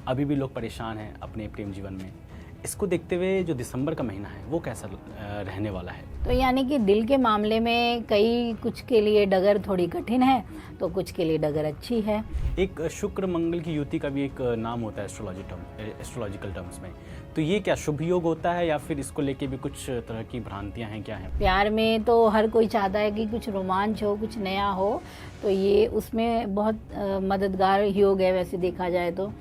अभी भी लोग परेशान हैं अपने प्रेम जीवन में। इसको देखते हुए जो दिसंबर का महीना है वो कैसा रहने वाला है? तो यानी कि दिल के मामले में कई कुछ के लिए डगर थोड़ी कठिन है, तो कुछ के लिए डगर अच्छी है। एक शुक्र मंगल की युति का भी एक नाम होता है एस्ट्रोलॉजिकल टर्म्स में। तो ये क्या शुभ योग होता है या फिर इसको लेके भी कुछ तरह की भ्रांतियां हैं, क्या हैं? प्यार में तो हर कोई चाहता है कि कुछ रोमांच हो, कुछ नया हो, तो ये उसमें बहुत मददगार योग है वैसे देखा जाए तो।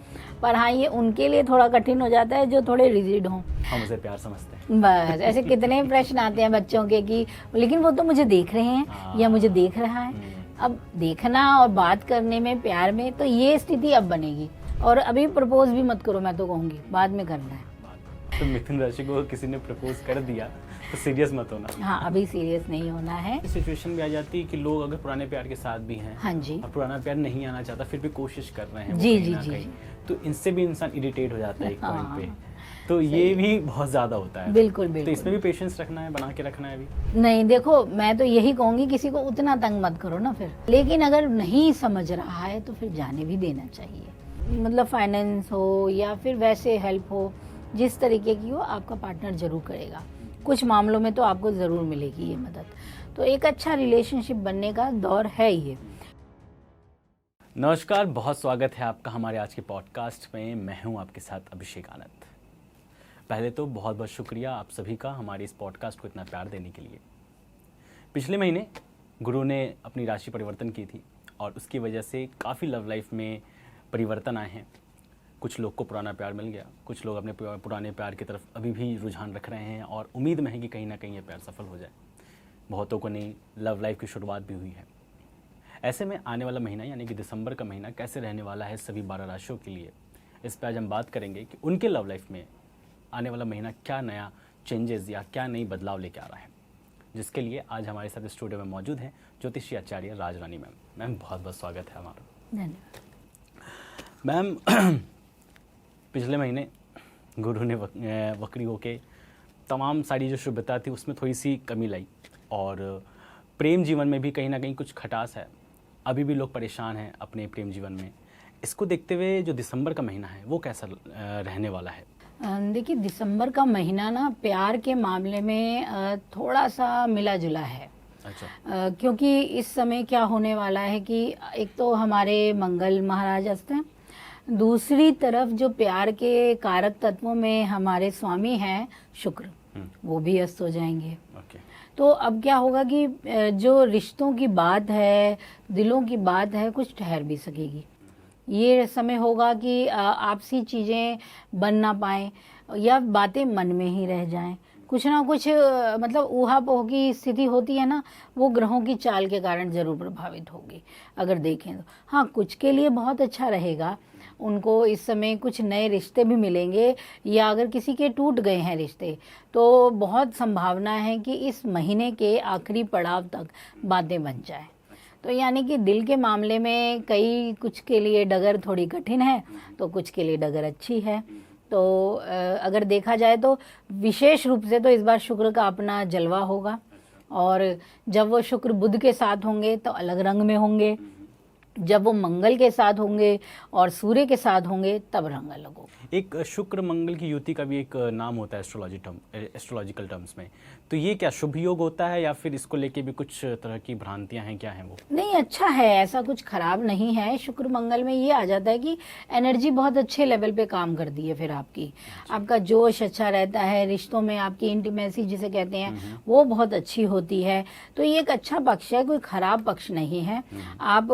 पर हाँ, ये उनके लिए थोड़ा कठिन हो जाता है जो थोड़े रिजिड हों। हम उसे प्यार समझते हैं। बस ऐसे कितने प्रश्न आते हैं बच्चों के कि लेकिन वो तो मुझे देख रहे हैं या मुझे देख रहा है। अब देखना और बात करने में, प्यार में, तो ये स्थिति अब बनेगी। और अभी प्रपोज भी मत करो, मैं तो कहूँगी बाद में करना है। तो मिथुन राशि को किसी ने प्रपोज कर दिया तो सीरियस मत होना। हाँ, अभी सीरियस नहीं होना है। सिचुएशन भी आ जाती है कि लोग अगर पुराने प्यार के साथ भी हैं, हाँ जी, और पुराना प्यार नहीं आना चाहता फिर भी कोशिश कर रहे हैं वो जी कहीं जी ना जी कहीं, जी। तो इनसे भी इंसान इरिटेट हो जाता है एक हाँ, पॉइंट पे। तो ये भी बहुत ज़्यादा होता है। बिल्कुल तो बिल्कुल। इसमें भी पेशेंस रखना है, बना के रखना है अभी। नहीं, देखो मैं तो यही कहूँगी किसी को उतना तंग मत करो ना फिर। लेकिन अगर नहीं समझ रहा है तो फिर जाने भी देना चाहिए। मतलब फाइनेंस हो या फिर वैसे हेल्प हो, जिस तरीके की हो, आपका पार्टनर जरूर करेगा। कुछ मामलों में तो आपको ज़रूर मिलेगी ये मदद। तो एक अच्छा रिलेशनशिप बनने का दौर है ये। नमस्कार, बहुत स्वागत है आपका हमारे आज के पॉडकास्ट में। मैं हूं आपके साथ अभिषेक आनंद। पहले तो बहुत बहुत शुक्रिया आप सभी का हमारे इस पॉडकास्ट को इतना प्यार देने के लिए। पिछले महीने गुरु ने अपनी राशि परिवर्तन की थी और उसकी वजह से काफ़ी लव लाइफ में परिवर्तन आए हैं। कुछ लोग को पुराना प्यार मिल गया, कुछ लोग अपने पुराने प्यार की तरफ अभी भी रुझान रख रहे हैं और उम्मीद में है कि कहीं ना कहीं ये प्यार सफल हो जाए। बहुतों को नई लव लाइफ की शुरुआत भी हुई है। ऐसे में आने वाला महीना यानी कि दिसंबर का महीना कैसे रहने वाला है सभी 12 राशियों के लिए, इस पर आज हम बात करेंगे कि उनके लव लाइफ में आने वाला महीना क्या नया चेंजेस या क्या नई बदलाव लेके आ रहा है। जिसके लिए आज हमारे साथ स्टूडियो में मौजूद हैं ज्योतिषी आचार्य राजरानी मैम। मैम बहुत बहुत स्वागत है हमारा। धन्यवाद। मैम पिछले महीने गुरु ने वक्री होके तमाम सारी जो शुभता थी उसमें थोड़ी सी कमी लाई और प्रेम जीवन में भी कहीं ना कहीं कुछ खटास है। अभी भी लोग परेशान हैं अपने प्रेम जीवन में। इसको देखते हुए जो दिसंबर का महीना है वो कैसा रहने वाला है? देखिए, दिसंबर का महीना ना प्यार के मामले में थोड़ा सा मिला जुला है। अच्छा। क्योंकि इस समय क्या होने वाला है कि एक तो हमारे मंगल महाराज अस्त हैं, दूसरी तरफ जो प्यार के कारक तत्वों में हमारे स्वामी हैं शुक्र, वो भी अस्त हो जाएंगे। ओके। तो अब क्या होगा कि जो रिश्तों की बात है, दिलों की बात है, कुछ ठहर भी सकेगी। ये समय होगा कि आपसी चीज़ें बन ना पाएँ या बातें मन में ही रह जाएं। कुछ ना कुछ मतलब ऊहापोह की स्थिति होती है ना, वो ग्रहों की चाल के कारण ज़रूर प्रभावित होगी अगर देखें तो। हाँ, कुछ के लिए बहुत अच्छा रहेगा, उनको इस समय कुछ नए रिश्ते भी मिलेंगे, या अगर किसी के टूट गए हैं रिश्ते तो बहुत संभावना है कि इस महीने के आखिरी पड़ाव तक बातें बन जाए। तो यानी कि दिल के मामले में कई कुछ के लिए डगर थोड़ी कठिन है, तो कुछ के लिए डगर अच्छी है। तो अगर देखा जाए तो विशेष रूप से तो इस बार शुक्र का अपना जलवा होगा, और जब वो शुक्र बुध के साथ होंगे तो अलग रंग में होंगे, जब वो मंगल के साथ होंगे और सूर्य के साथ होंगे तब रंग अलग होगा। एक शुक्र मंगल की युति का भी एक नाम होता है एस्ट्रोलॉजिकल टर्म्स में। तो ये क्या शुभ योग होता है या फिर इसको लेके भी कुछ तरह की भ्रांतियां हैं, क्या हैं वो? नहीं, अच्छा है, ऐसा कुछ खराब नहीं है। शुक्र मंगल में ये आ जाता है कि एनर्जी बहुत अच्छे लेवल पे काम करती है, फिर आपका जोश अच्छा रहता है, रिश्तों में आपकी इंटीमेसी जिसे कहते हैं वो बहुत अच्छी होती है। तो ये एक अच्छा पक्ष है, कोई खराब पक्ष नहीं है। आप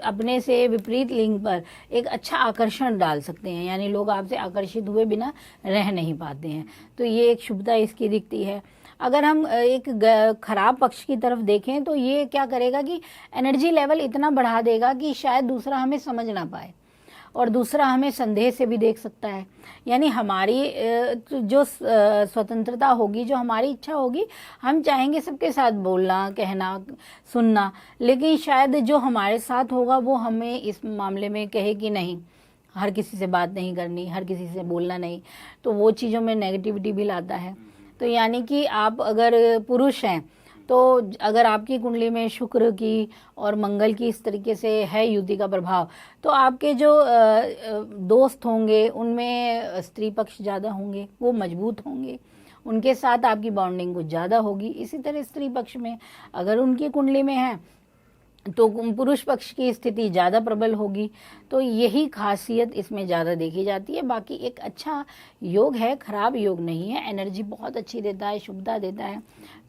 अपने से विपरीत लिंग पर एक अच्छा आकर्षण डाल सकते हैं, यानी लोग आपसे आकर्षित हुए बिना रह नहीं पाते हैं। तो ये एक शुभता इसकी दिखती है। अगर हम एक खराब पक्ष की तरफ देखें तो ये क्या करेगा कि एनर्जी लेवल इतना बढ़ा देगा कि शायद दूसरा हमें समझ ना पाए और दूसरा हमें संदेह से भी देख सकता है। यानी हमारी जो स्वतंत्रता होगी, जो हमारी इच्छा होगी, हम चाहेंगे सबके साथ बोलना, कहना, सुनना, लेकिन शायद जो हमारे साथ होगा वो हमें इस मामले में कहे कि नहीं, हर किसी से बात नहीं करनी, हर किसी से बोलना नहीं। तो वो चीज़ों में नेगेटिविटी भी लाता है। तो यानी कि आप अगर पुरुष हैं तो अगर आपकी कुंडली में शुक्र की और मंगल की इस तरीके से है युति का प्रभाव, तो आपके जो दोस्त होंगे उनमें स्त्री पक्ष ज़्यादा होंगे, वो मजबूत होंगे, उनके साथ आपकी बॉन्डिंग कुछ ज़्यादा होगी। इसी तरह स्त्री पक्ष में अगर उनकी कुंडली में है तो पुरुष पक्ष की स्थिति ज़्यादा प्रबल होगी। तो यही खासियत इसमें ज़्यादा देखी जाती है। बाकी एक अच्छा योग है, खराब योग नहीं है, एनर्जी बहुत अच्छी देता है, शुभता देता है।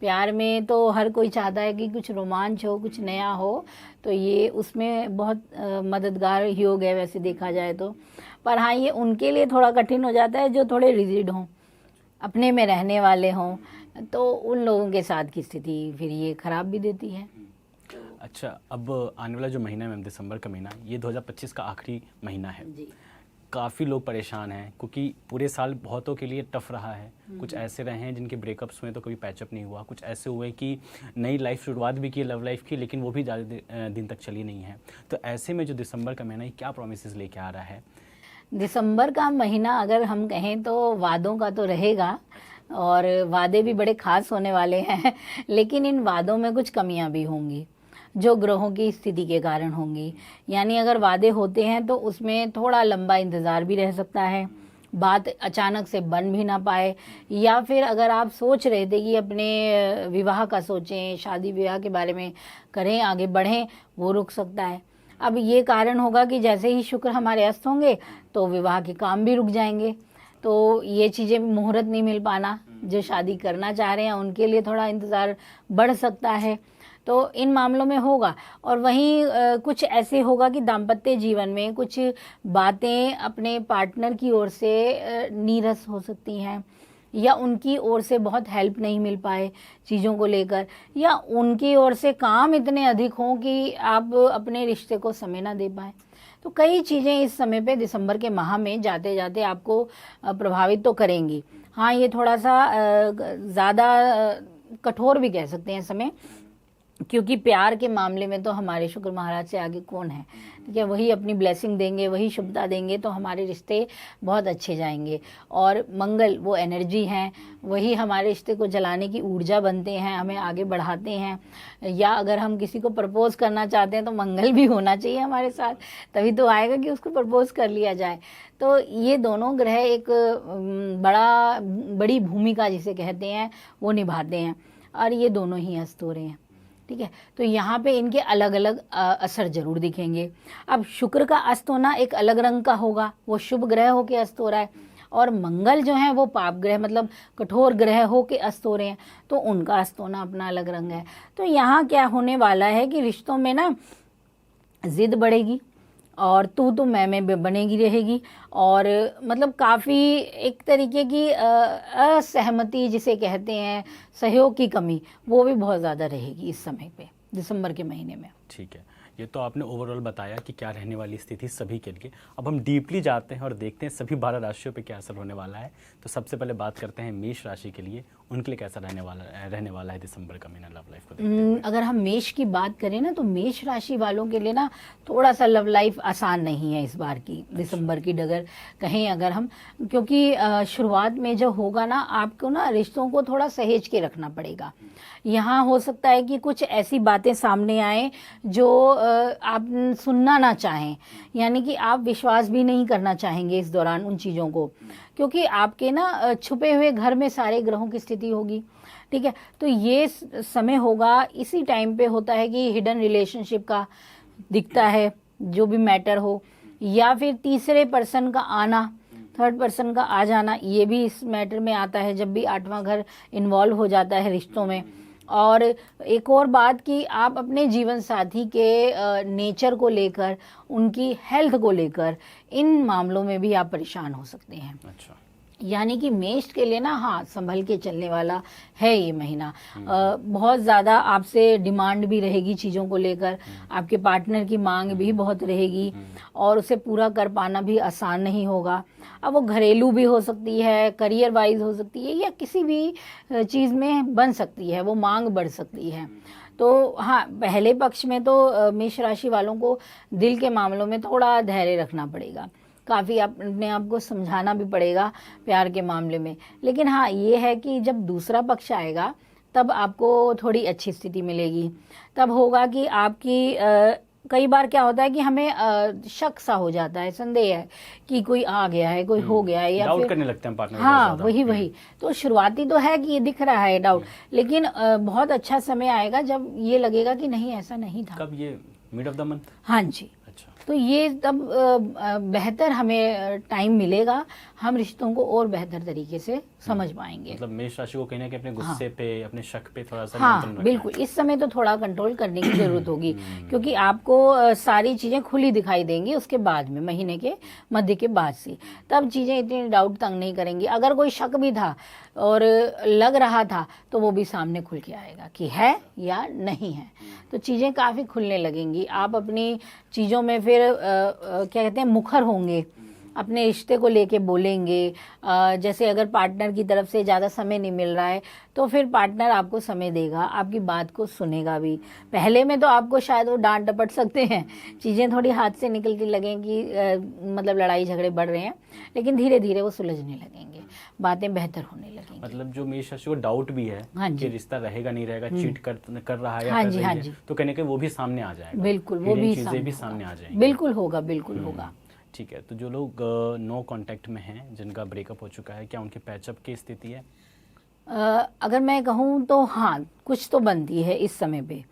प्यार में तो हर कोई चाहता है कि कुछ रोमांच हो, कुछ नया हो, तो ये उसमें बहुत मददगार योग है वैसे देखा जाए तो। पर हाँ, ये उनके लिए थोड़ा कठिन हो जाता है जो थोड़े रिजिड हों, अपने में रहने वाले हों, तो उन लोगों के साथ की स्थिति फिर ये खराब भी देती है। अच्छा, अब आने वाला जो महीना है मैम, दिसंबर का महीना, ये 2025 का आखिरी महीना है जी। काफ़ी लोग परेशान हैं क्योंकि पूरे साल बहुतों के लिए टफ रहा है। कुछ ऐसे रहे हैं जिनके ब्रेकअप्स हुए तो कभी पैचअप नहीं हुआ, कुछ ऐसे हुए कि नई लाइफ शुरुआत भी की, लव लाइफ की, लेकिन वो भी ज़्यादा दिन तक चली नहीं है। तो ऐसे में जो दिसंबर का महीना है, क्या प्रोमिस लेके आ रहा है? दिसंबर का महीना अगर हम कहें तो वादों का तो रहेगा, और वादे भी बड़े खास होने वाले हैं लेकिन इन वादों में कुछ कमियां भी होंगी जो ग्रहों की स्थिति के कारण होंगी। यानी अगर वादे होते हैं तो उसमें थोड़ा लंबा इंतज़ार भी रह सकता है, बात अचानक से बन भी ना पाए, या फिर अगर आप सोच रहे थे कि अपने विवाह का सोचें, शादी विवाह के बारे में करें, आगे बढ़ें, वो रुक सकता है। अब ये कारण होगा कि जैसे ही शुक्र हमारे अस्त होंगे तो विवाह के काम भी रुक जाएंगे, तो ये चीज़ें, मुहूर्त नहीं मिल पाना, जो शादी करना चाह रहे हैं उनके लिए थोड़ा इंतज़ार बढ़ सकता है, तो इन मामलों में होगा। और वहीं कुछ ऐसे होगा कि दाम्पत्य जीवन में कुछ बातें अपने पार्टनर की ओर से नीरस हो सकती हैं, या उनकी ओर से बहुत हेल्प नहीं मिल पाए चीज़ों को लेकर, या उनकी ओर से काम इतने अधिक हों कि आप अपने रिश्ते को समय ना दे पाए। तो कई चीज़ें इस समय पे दिसंबर के माह में जाते जाते आपको प्रभावित तो करेंगी। हाँ, ये थोड़ा सा ज़्यादा कठोर भी कह सकते हैं समय, क्योंकि प्यार के मामले में तो हमारे शुक्र महाराज से आगे कौन है, ठीक है। वही अपनी ब्लेसिंग देंगे, वही शुभता देंगे, तो हमारे रिश्ते बहुत अच्छे जाएंगे। और मंगल वो एनर्जी हैं, वही हमारे रिश्ते को जलाने की ऊर्जा बनते हैं, हमें आगे बढ़ाते हैं। या अगर हम किसी को प्रपोज करना चाहते हैं तो मंगल भी होना चाहिए हमारे साथ, तभी तो आएगा कि उसको प्रपोज कर लिया जाए। तो ये दोनों ग्रह एक बड़ी भूमिका जिसे कहते हैं वो निभाते हैं, और ये दोनों ही अस्त हो रहे हैं, ठीक है। तो यहाँ पे इनके अलग अलग असर जरूर दिखेंगे। अब शुक्र का अस्त होना एक अलग रंग का होगा, वो शुभ ग्रह हो के अस्त हो रहा है, और मंगल जो है वो पाप ग्रह मतलब कठोर ग्रह हो के अस्त हो रहे हैं, तो उनका अस्त होना अपना अलग रंग है। तो यहाँ क्या होने वाला है कि रिश्तों में ना जिद बढ़ेगी, और तू मैं बनेगी रहेगी, और मतलब काफ़ी एक तरीके की असहमति जिसे कहते हैं, सहयोग की कमी, वो भी बहुत ज़्यादा रहेगी इस समय पे, दिसंबर के महीने में। ठीक है, ये तो आपने ओवरऑल बताया कि क्या रहने वाली स्थिति सभी के लिए। अब हम डीपली जाते हैं और देखते हैं सभी 12 राशियों पे क्या असर होने वाला है। तो सबसे पहले बात करते हैं मेष राशि के लिए, उनके लिए कैसा रहने वाला है दिसंबर का महीना लव लाइफ को देखते हुए। अगर हम मेष की बात करें ना, तो मेष राशि वालों के लिए ना थोड़ा सा लव लाइफ आसान नहीं है इस बार की, दिसंबर की डगर कहें अगर हम, क्योंकि शुरुआत में जो होगा ना, आपको ना रिश्तों को थोड़ा सहेज के रखना पड़ेगा। यहाँ हो सकता है कि कुछ ऐसी बातें सामने आए जो आप सुनना ना चाहें, यानी कि आप विश्वास भी नहीं करना चाहेंगे इस दौरान उन चीज़ों को, क्योंकि आपके ना छुपे हुए घर में सारे ग्रहों की स्थिति होगी, ठीक है। तो ये समय होगा, इसी टाइम पे होता है कि हिडन रिलेशनशिप का दिखता है, जो भी मैटर हो, या फिर तीसरे पर्सन का आना, थर्ड पर्सन का आ जाना, ये भी इस मैटर में आता है जब भी 8वां घर इन्वॉल्व हो जाता है रिश्तों में। और एक और बात कि आप अपने जीवन साथी के नेचर को लेकर, उनकी हेल्थ को लेकर, इन मामलों में भी आप परेशान हो सकते हैं। अच्छा, यानी कि मेष के लिए ना, हाँ, संभल के चलने वाला है ये महीना। बहुत ज़्यादा आपसे डिमांड भी रहेगी चीज़ों को लेकर, आपके पार्टनर की मांग भी बहुत रहेगी, और उसे पूरा कर पाना भी आसान नहीं होगा। अब वो घरेलू भी हो सकती है, करियर वाइज हो सकती है, या किसी भी चीज़ में बन सकती है, वो मांग बढ़ सकती है। तो हाँ, पहले पक्ष में तो मेष राशि वालों को दिल के मामलों में थोड़ा धैर्य रखना पड़ेगा, काफ़ी अपने आप को समझाना भी पड़ेगा प्यार के मामले में। लेकिन हाँ, ये है कि जब दूसरा पक्ष आएगा तब आपको थोड़ी अच्छी स्थिति मिलेगी। तब होगा कि आपकी कई बार क्या होता है कि हमें शक सा हो जाता है, संदेह है कि कोई आ गया है, कोई हो गया है, या डाउट फिर करने लगते हैं पार्टनर। हाँ वही। तो शुरुआती तो है कि ये दिख रहा है डाउट, लेकिन बहुत अच्छा समय आएगा जब ये लगेगा कि नहीं ऐसा नहीं था। कब ये मिड ऑफ द मंथ? हाँ जी। अच्छा। तो ये तब बेहतर हमें टाइम मिलेगा, हम रिश्तों को और बेहतर तरीके से समझ पाएंगे। मतलब मेष राशि को कहीं ना कहीं अपने गुस्से पे, अपने शक पे थोड़ा सा हाँ नियंत्रण रखना बिल्कुल, इस समय तो थोड़ा कंट्रोल करने की जरूरत होगी, क्योंकि आपको सारी चीजें खुली दिखाई देंगी उसके बाद में, महीने के मध्य के बाद से, तब चीजें इतनी डाउट तंग नहीं करेंगी। अगर कोई शक भी था और लग रहा था तो वो भी सामने खुल के आएगा कि है या नहीं है, तो चीजें काफी खुलने लगेंगी। आप अपनी चीजों में फिर क्या कहते हैं, मुखर होंगे, अपने रिश्ते को लेके बोलेंगे। जैसे अगर पार्टनर की तरफ से ज़्यादा समय नहीं मिल रहा है तो फिर पार्टनर आपको समय देगा, आपकी बात को सुनेगा भी। पहले में तो आपको शायद वो डांट डपट सकते हैं, चीज़ें थोड़ी हाथ से निकलती लगेंगी, मतलब लड़ाई झगड़े बढ़ रहे हैं, लेकिन धीरे धीरे वो सुलझने लगेंगे, बातें बेहतर होने लगेंगी। मतलब जो मेष राशि को डाउट भी है हाँ जी। कि रिश्ता रहेगा नहीं रहेगा, चीट कर रहा है या हाँ कर जी, रही हाँ है, जी। तो कहने के वो भी सामने आ जाएगा। बिल्कुल, वो Hidden भी चीजें भी होगा। सामने आ जाएंगी। बिल्कुल होगा, बिल्कुल होगा। ठीक है, तो जो लोग नो कांटेक्ट में हैं, जिनका ब्रेकअप हो चुका है, क्या उनके पैचअप की स्थिति है? अगर मैं कहूँ तो हाँ, कुछ तो बनती है इस समय पे,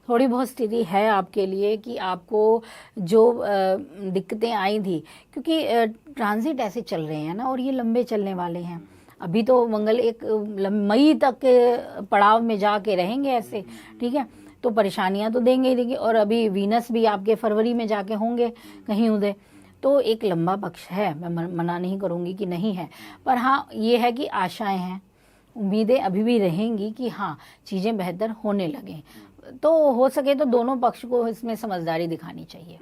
थोड़ी बहुत स्थिति है आपके लिए कि आपको जो दिक्कतें आई थी, क्योंकि ट्रांजिट ऐसे चल रहे हैं ना, और ये लंबे चलने वाले हैं। अभी तो मंगल एक मई तक के पड़ाव में जाके रहेंगे ऐसे, ठीक है, तो परेशानियां तो देंगे ही देंगे। और अभी वीनस भी आपके फरवरी में जाके होंगे कहीं उदय, तो एक लंबा पक्ष है, मैं मना नहीं करूँगी कि नहीं है, पर हाँ ये है कि आशाएं हैं, उम्मीदें अभी भी रहेंगी कि हाँ चीज़ें बेहतर होने लगें। तो हो सके तो दोनों पक्ष को इसमें समझदारी दिखानी चाहिए,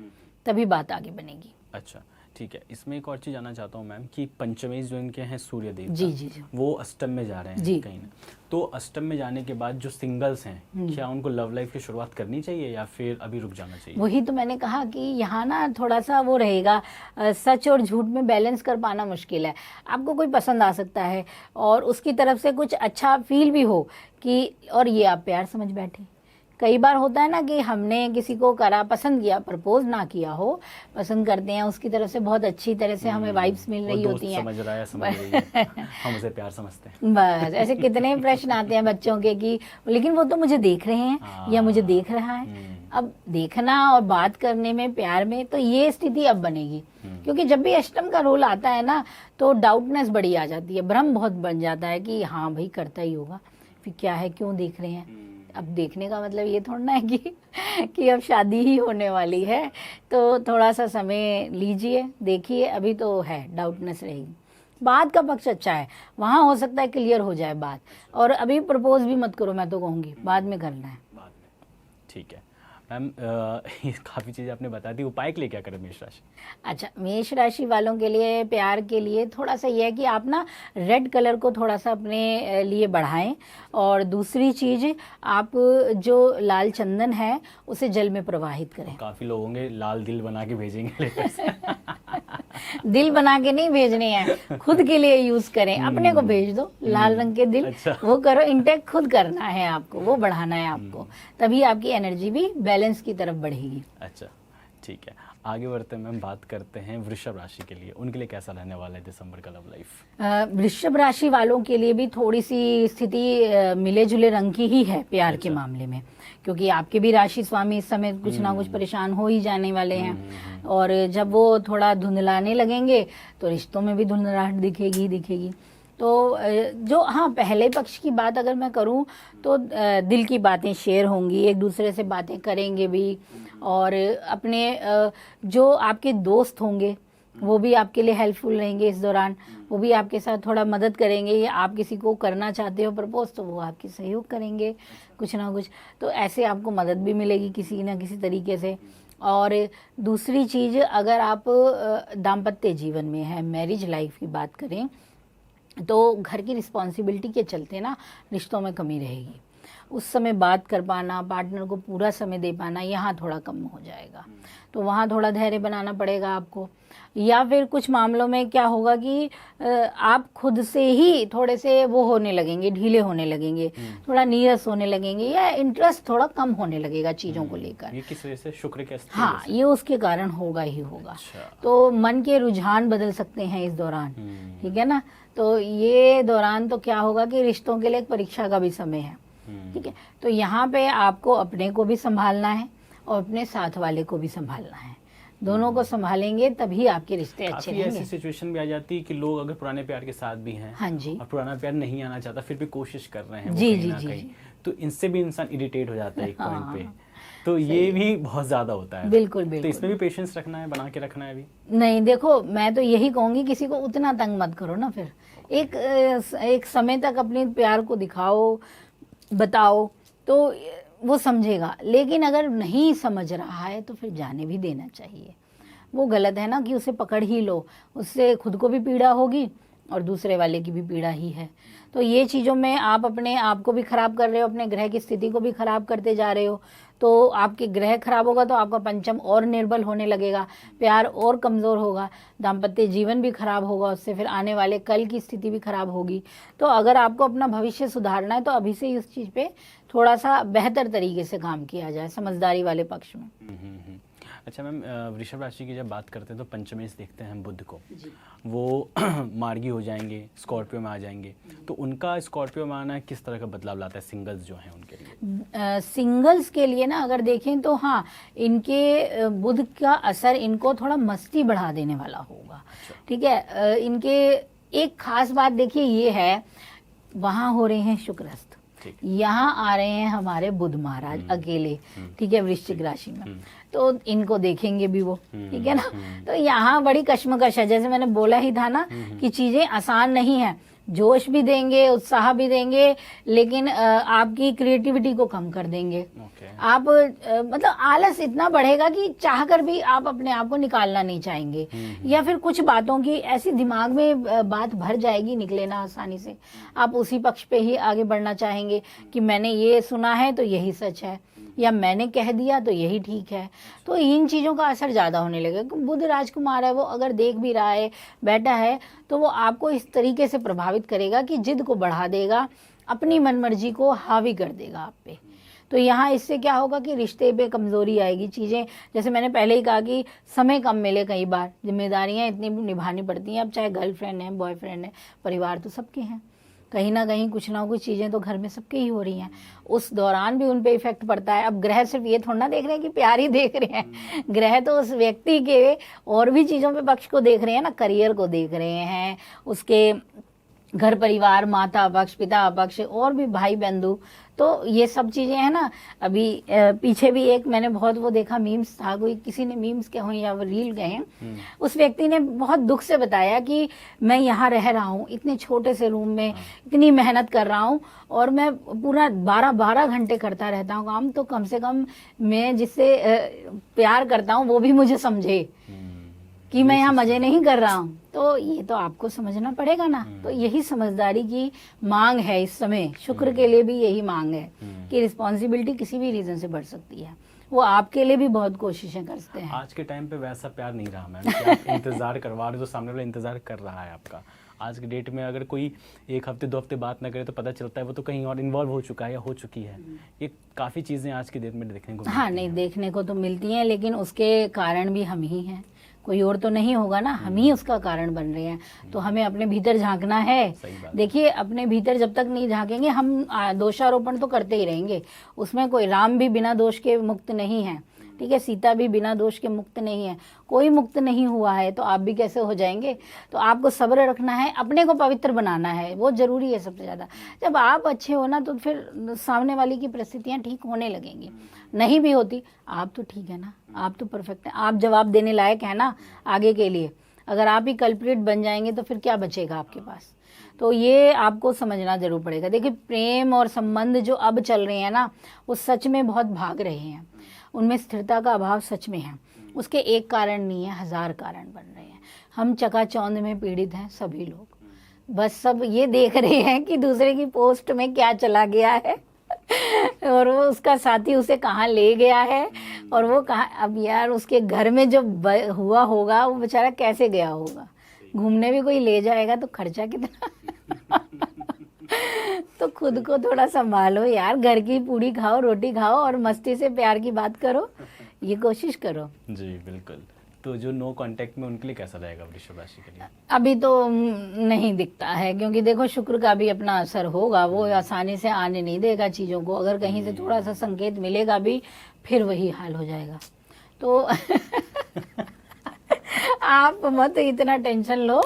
तभी बात आगे बनेगी। अच्छा, ठीक है। इसमें एक और चीज़ जानना चाहता हूँ मैम कि पंचमेश जो इनके हैं सूर्य देव, जी जी जी, वो अष्टम में जा रहे हैं जी। कहीं ना, तो अष्टम में जाने के बाद जो सिंगल्स हैं, क्या उनको लव लाइफ की शुरुआत करनी चाहिए या फिर अभी रुक जाना चाहिए? वही तो मैंने कहा कि यहाँ ना थोड़ा सा वो रहेगा, सच और झूठ में बैलेंस कर पाना मुश्किल है। आपको कोई पसंद आ सकता है और उसकी तरफ से कुछ अच्छा फील भी हो कि, और ये आप प्यार समझ बैठे। कई बार होता है ना कि हमने किसी को करा, पसंद किया, प्रपोज ना किया हो, पसंद करते हैं, उसकी तरफ से बहुत अच्छी तरह से हमें वाइब्स मिल रही होती हैं, समझ रहा है, समझ रही है, हम उसे प्यार समझते हैं। बस ऐसे कितने प्रश्न आते हैं बच्चों के कि लेकिन वो तो मुझे देख रहे हैं या मुझे देख रहा है। अब देखना और बात करने में, प्यार में, तो ये स्थिति अब बनेगी, क्योंकि जब भी अष्टम का रोल आता है ना तो डाउटनेस बड़ी आ जाती है, भ्रम बहुत बन जाता है कि हाँ भाई करता ही होगा, फिर क्या है, क्यों देख रहे हैं। अब देखने का मतलब ये थोड़ा ना है कि अब शादी ही होने वाली है, तो थोड़ा सा समय लीजिए, देखिए, अभी तो है डाउटनेस रहेगी। बाद का पक्ष अच्छा है, वहाँ हो सकता है क्लियर हो जाए बात, और अभी प्रपोज भी मत करो, मैं तो कहूँगी बाद में करना है। बाद में, ठीक है मैम। काफ़ी चीज़ें आपने बता दी, उपाय के लिए क्या करें मेष राशि? अच्छा, मेष राशि वालों के लिए प्यार के लिए थोड़ा सा ये है कि आप ना रेड कलर को थोड़ा सा अपने लिए बढ़ाएं, और दूसरी चीज़, आप जो लाल चंदन है उसे जल में प्रवाहित करें। काफ़ी लोग होंगे लाल दिल बना के भेजेंगे लेटर से। दिल बना के नहीं भेजने हैं, खुद के लिए यूज करें, अपने को भेज दो लाल रंग के दिल। अच्छा। वो करो, इंटेक खुद करना है आपको, वो बढ़ाना है आपको, तभी आपकी एनर्जी भी बैलेंस की तरफ बढ़ेगी। अच्छा, ठीक है, आगे बढ़ते हैं मैम, बात करते हैं वृषभ राशि के लिए, उनके लिए कैसा रहने वाला है दिसंबर का लव लाइफ? वृषभ राशि वालों के लिए भी थोड़ी सी स्थिति मिले जुले रंग की ही है प्यार के मामले में, क्योंकि आपके भी राशि स्वामी इस समय कुछ ना कुछ परेशान हो ही जाने वाले हैं, और जब वो थोड़ा धुंधलाने लगेंगे तो रिश्तों में भी धुंधलाहट दिखेगी। तो जो, हाँ, पहले पक्ष की बात अगर मैं करूं तो दिल की बातें शेयर होंगी, एक दूसरे से बातें करेंगे भी, और अपने जो आपके दोस्त होंगे वो भी आपके लिए हेल्पफुल रहेंगे इस दौरान, वो भी आपके साथ थोड़ा मदद करेंगे, या आप किसी को करना चाहते हो प्रपोज तो वो आपकी सहयोग करेंगे कुछ ना कुछ, तो ऐसे आपको मदद भी मिलेगी किसी ना किसी तरीके से। और दूसरी चीज़, अगर आप दाम्पत्य जीवन में है, मैरिज लाइफ की बात करें, तो घर की रिस्पॉन्सिबिलिटी के चलते ना रिश्तों में कमी रहेगी, उस समय बात कर पाना, पार्टनर को पूरा समय दे पाना, यहाँ थोड़ा कम हो जाएगा। तो वहाँ थोड़ा धैर्य बनाना पड़ेगा आपको। या फिर कुछ मामलों में क्या होगा कि आप खुद से ही थोड़े से वो होने लगेंगे, ढीले होने लगेंगे, थोड़ा नीरस होने लगेंगे, या इंटरेस्ट थोड़ा कम होने लगेगा चीज़ों को लेकर। ये किस वजह से? शुक्र के अस्त्र हाँ, ये उसके कारण होगा ही होगा। अच्छा। तो मन के रुझान बदल सकते हैं इस दौरान, ठीक है ना। तो ये दौरान तो क्या होगा कि रिश्तों के लिए एक परीक्षा का भी समय है, ठीक है। तो यहाँ पे आपको अपने को भी संभालना है और अपने साथ वाले को भी संभालना है। दोनों को संभालेंगे तभी आपके रिश्ते अच्छे काफी रहेंगे। ऐसी सिचुएशन भी आ जाती है कि लोग अगर पुराने प्यार के साथ भी हैं, हाँ जी, और पुराना प्यार नहीं आना चाहता, फिर भी कोशिश कर रहे हैं वो जी कहीं जी ना जी कहीं, जी। तो इनसे भी इंसान इरिटेट हो जाता है एक हाँ, पॉइंट पे। तो ये भी बहुत ज्यादा होता है। बिल्कुल तो बिल्कुल। इसमें भी पेशेंस रखना है, बना के रखना है अभी। नहीं, देखो मैं तो यही कहूंगी, किसी को उतना तंग मत करो ना। फिर एक समय तक अपने प्यार को दिखाओ, बताओ, तो वो समझेगा। लेकिन अगर नहीं समझ रहा है तो फिर जाने भी देना चाहिए। वो गलत है ना कि उसे पकड़ ही लो, उससे खुद को भी पीड़ा होगी और दूसरे वाले की भी पीड़ा ही है। तो ये चीज़ों में आप अपने आप को भी खराब कर रहे हो, अपने ग्रह की स्थिति को भी खराब करते जा रहे हो। तो आपके ग्रह खराब होगा तो आपका पंचम और निर्बल होने लगेगा, प्यार और कमज़ोर होगा, दाम्पत्य जीवन भी खराब होगा, उससे फिर आने वाले कल की स्थिति भी खराब होगी। तो अगर आपको अपना भविष्य सुधारना है तो अभी से ही उस चीज़ पे थोड़ा सा बेहतर तरीके से काम किया जाए, समझदारी वाले पक्ष में। अच्छा मैम, वृषभ राशि की जब बात करते हैं तो पंचमेश देखते हैं हम बुध को, जी। वो मार्गी हो जाएंगे, स्कॉर्पियो में आ जाएंगे, तो उनका स्कॉर्पियो में आना किस तरह का बदलाव लाता है सिंगल्स जो हैं उनके लिए? सिंगल्स के लिए ना अगर देखें तो हाँ, इनके बुध का असर इनको थोड़ा मस्ती बढ़ा देने वाला होगा, ठीक है। इनके एक खास बात देखिए ये है, वहाँ हो रहे हैं शुक्रस्त, यहाँ आ रहे हैं हमारे बुध महाराज अकेले, ठीक है, वृश्चिक राशि में। तो इनको देखेंगे भी वो, ठीक है ना। तो यहाँ बड़ी कश्मकश है, जैसे मैंने बोला ही था ना कि चीजें आसान नहीं है। जोश भी देंगे, उत्साह भी देंगे, लेकिन आपकी क्रिएटिविटी को कम कर देंगे। आप मतलब आलस इतना बढ़ेगा कि चाहकर भी आप अपने आप को निकालना नहीं चाहेंगे, या फिर कुछ बातों की ऐसी दिमाग में बात भर जाएगी, निकले ना आसानी से, आप उसी पक्ष पे ही आगे बढ़ना चाहेंगे कि मैंने ये सुना है तो यही सच है, या मैंने कह दिया तो यही ठीक है। तो इन चीज़ों का असर ज़्यादा होने लगेगा। बुध राजकुमार है, वो अगर देख भी रहा है, बैठा है, तो वो आपको इस तरीके से प्रभावित करेगा कि जिद को बढ़ा देगा, अपनी मनमर्जी को हावी कर देगा आप पे। तो यहाँ इससे क्या होगा कि रिश्ते पे कमज़ोरी आएगी। चीज़ें जैसे मैंने पहले ही कहा कि समय कम मिले, कई बार जिम्मेदारियाँ इतनी निभानी पड़ती हैं। अब चाहे गर्लफ्रेंड है, बॉयफ्रेंड है, परिवार तो सबके हैं, कहीं ना कहीं कुछ ना कुछ चीज़ें तो घर में सबके ही हो रही हैं, उस दौरान भी उन पे इफेक्ट पड़ता है। अब ग्रह सिर्फ ये थोड़ा ना देख रहे हैं कि प्यार ही देख रहे हैं, ग्रह तो उस व्यक्ति के और भी चीज़ों पे पक्ष को देख रहे हैं ना, करियर को देख रहे हैं, उसके घर परिवार, माता पक्ष, पिता पक्ष, और भी भाई बंधु। तो ये सब चीज़ें हैं ना। अभी पीछे भी एक मैंने बहुत वो देखा, मीम्स था, कोई किसी ने मीम्स कहे हों या वो रील गए हैं, उस व्यक्ति ने बहुत दुख से बताया कि मैं यहाँ रह रहा हूँ इतने छोटे से रूम में, इतनी मेहनत कर रहा हूँ, और मैं पूरा 12-12 घंटे करता रहता हूँ काम, तो कम से कम मैं जिससे प्यार करता हूँ वो भी मुझे समझे कि मैं यहाँ मजे नहीं कर रहा हूँ। तो ये तो आपको समझना पड़ेगा ना। तो यही समझदारी की मांग है इस समय। शुक्र के लिए भी यही मांग है कि रिस्पॉन्सिबिलिटी किसी भी रीजन से बढ़ सकती है, वो आपके लिए भी बहुत कोशिशें करते हैं। आज के टाइम पे वैसा प्यार नहीं रहा मैम कि आप इंतजार करवा रहे हो, तो सामने वाला इंतजार कर रहा है आपका। आज के डेट में अगर कोई 1 हफ्ते 2 हफ्ते बात ना करे तो पता चलता है वो तो कहीं और इन्वॉल्व हो चुका है या हो चुकी है। ये काफ़ी चीज़ें आज की डेट में देखने को हाँ, नहीं देखने को तो मिलती हैं, लेकिन उसके कारण भी हम ही हैं, कोई और तो नहीं होगा ना, हम ही उसका कारण बन रहे हैं। तो हमें अपने भीतर झांकना है। देखिए, अपने भीतर जब तक नहीं झांकेंगे हम दोषारोपण तो करते ही रहेंगे। उसमें कोई राम भी बिना दोष के मुक्त नहीं है, ठीक है, सीता भी बिना दोष के मुक्त नहीं है, कोई मुक्त नहीं हुआ है, तो आप भी कैसे हो जाएंगे। तो आपको सब्र रखना है, अपने को पवित्र बनाना है, वो जरूरी है सबसे ज़्यादा। जब आप अच्छे हो ना तो फिर सामने वाली की परिस्थितियाँ ठीक होने लगेंगी। नहीं भी होती, आप तो ठीक है ना, आप तो परफेक्ट है, आप जवाब देने लायक है ना आगे के लिए। अगर आप ही कल्प्रिट बन जाएंगे तो फिर क्या बचेगा आपके पास। तो ये आपको समझना जरूर पड़ेगा। देखिए, प्रेम और संबंध जो अब चल रहे हैं ना, वो सच में बहुत भाग रहे हैं, उनमें स्थिरता का अभाव सच में है। उसके एक कारण नहीं है, 1000 कारण बन रहे हैं। हम चकाचौंध में पीड़ित हैं सभी लोग, बस सब ये देख रहे हैं कि दूसरे की पोस्ट में क्या चला गया है और वो उसका साथी उसे कहाँ ले गया है, और वो कहाँ, अब यार उसके घर में जो हुआ होगा वो बेचारा कैसे गया होगा। घूमने भी कोई ले जाएगा तो खर्चा कितना। तो खुद को थोड़ा संभालो यार, घर की पूड़ी खाओ, रोटी खाओ और मस्ती से प्यार की बात करो, ये कोशिश करो। जी बिल्कुल। तो जो नो कांटेक्ट में उनके लिए कैसा रहेगा वृषभ राशि के लिए? अभी तो नहीं दिखता है, क्योंकि देखो शुक्र का भी अपना असर होगा, वो आसानी से आने नहीं देगा चीज़ों को। अगर कहीं से थोड़ा सा संकेत मिलेगा भी, फिर वही हाल हो जाएगा। तो आप मत इतना टेंशन लो।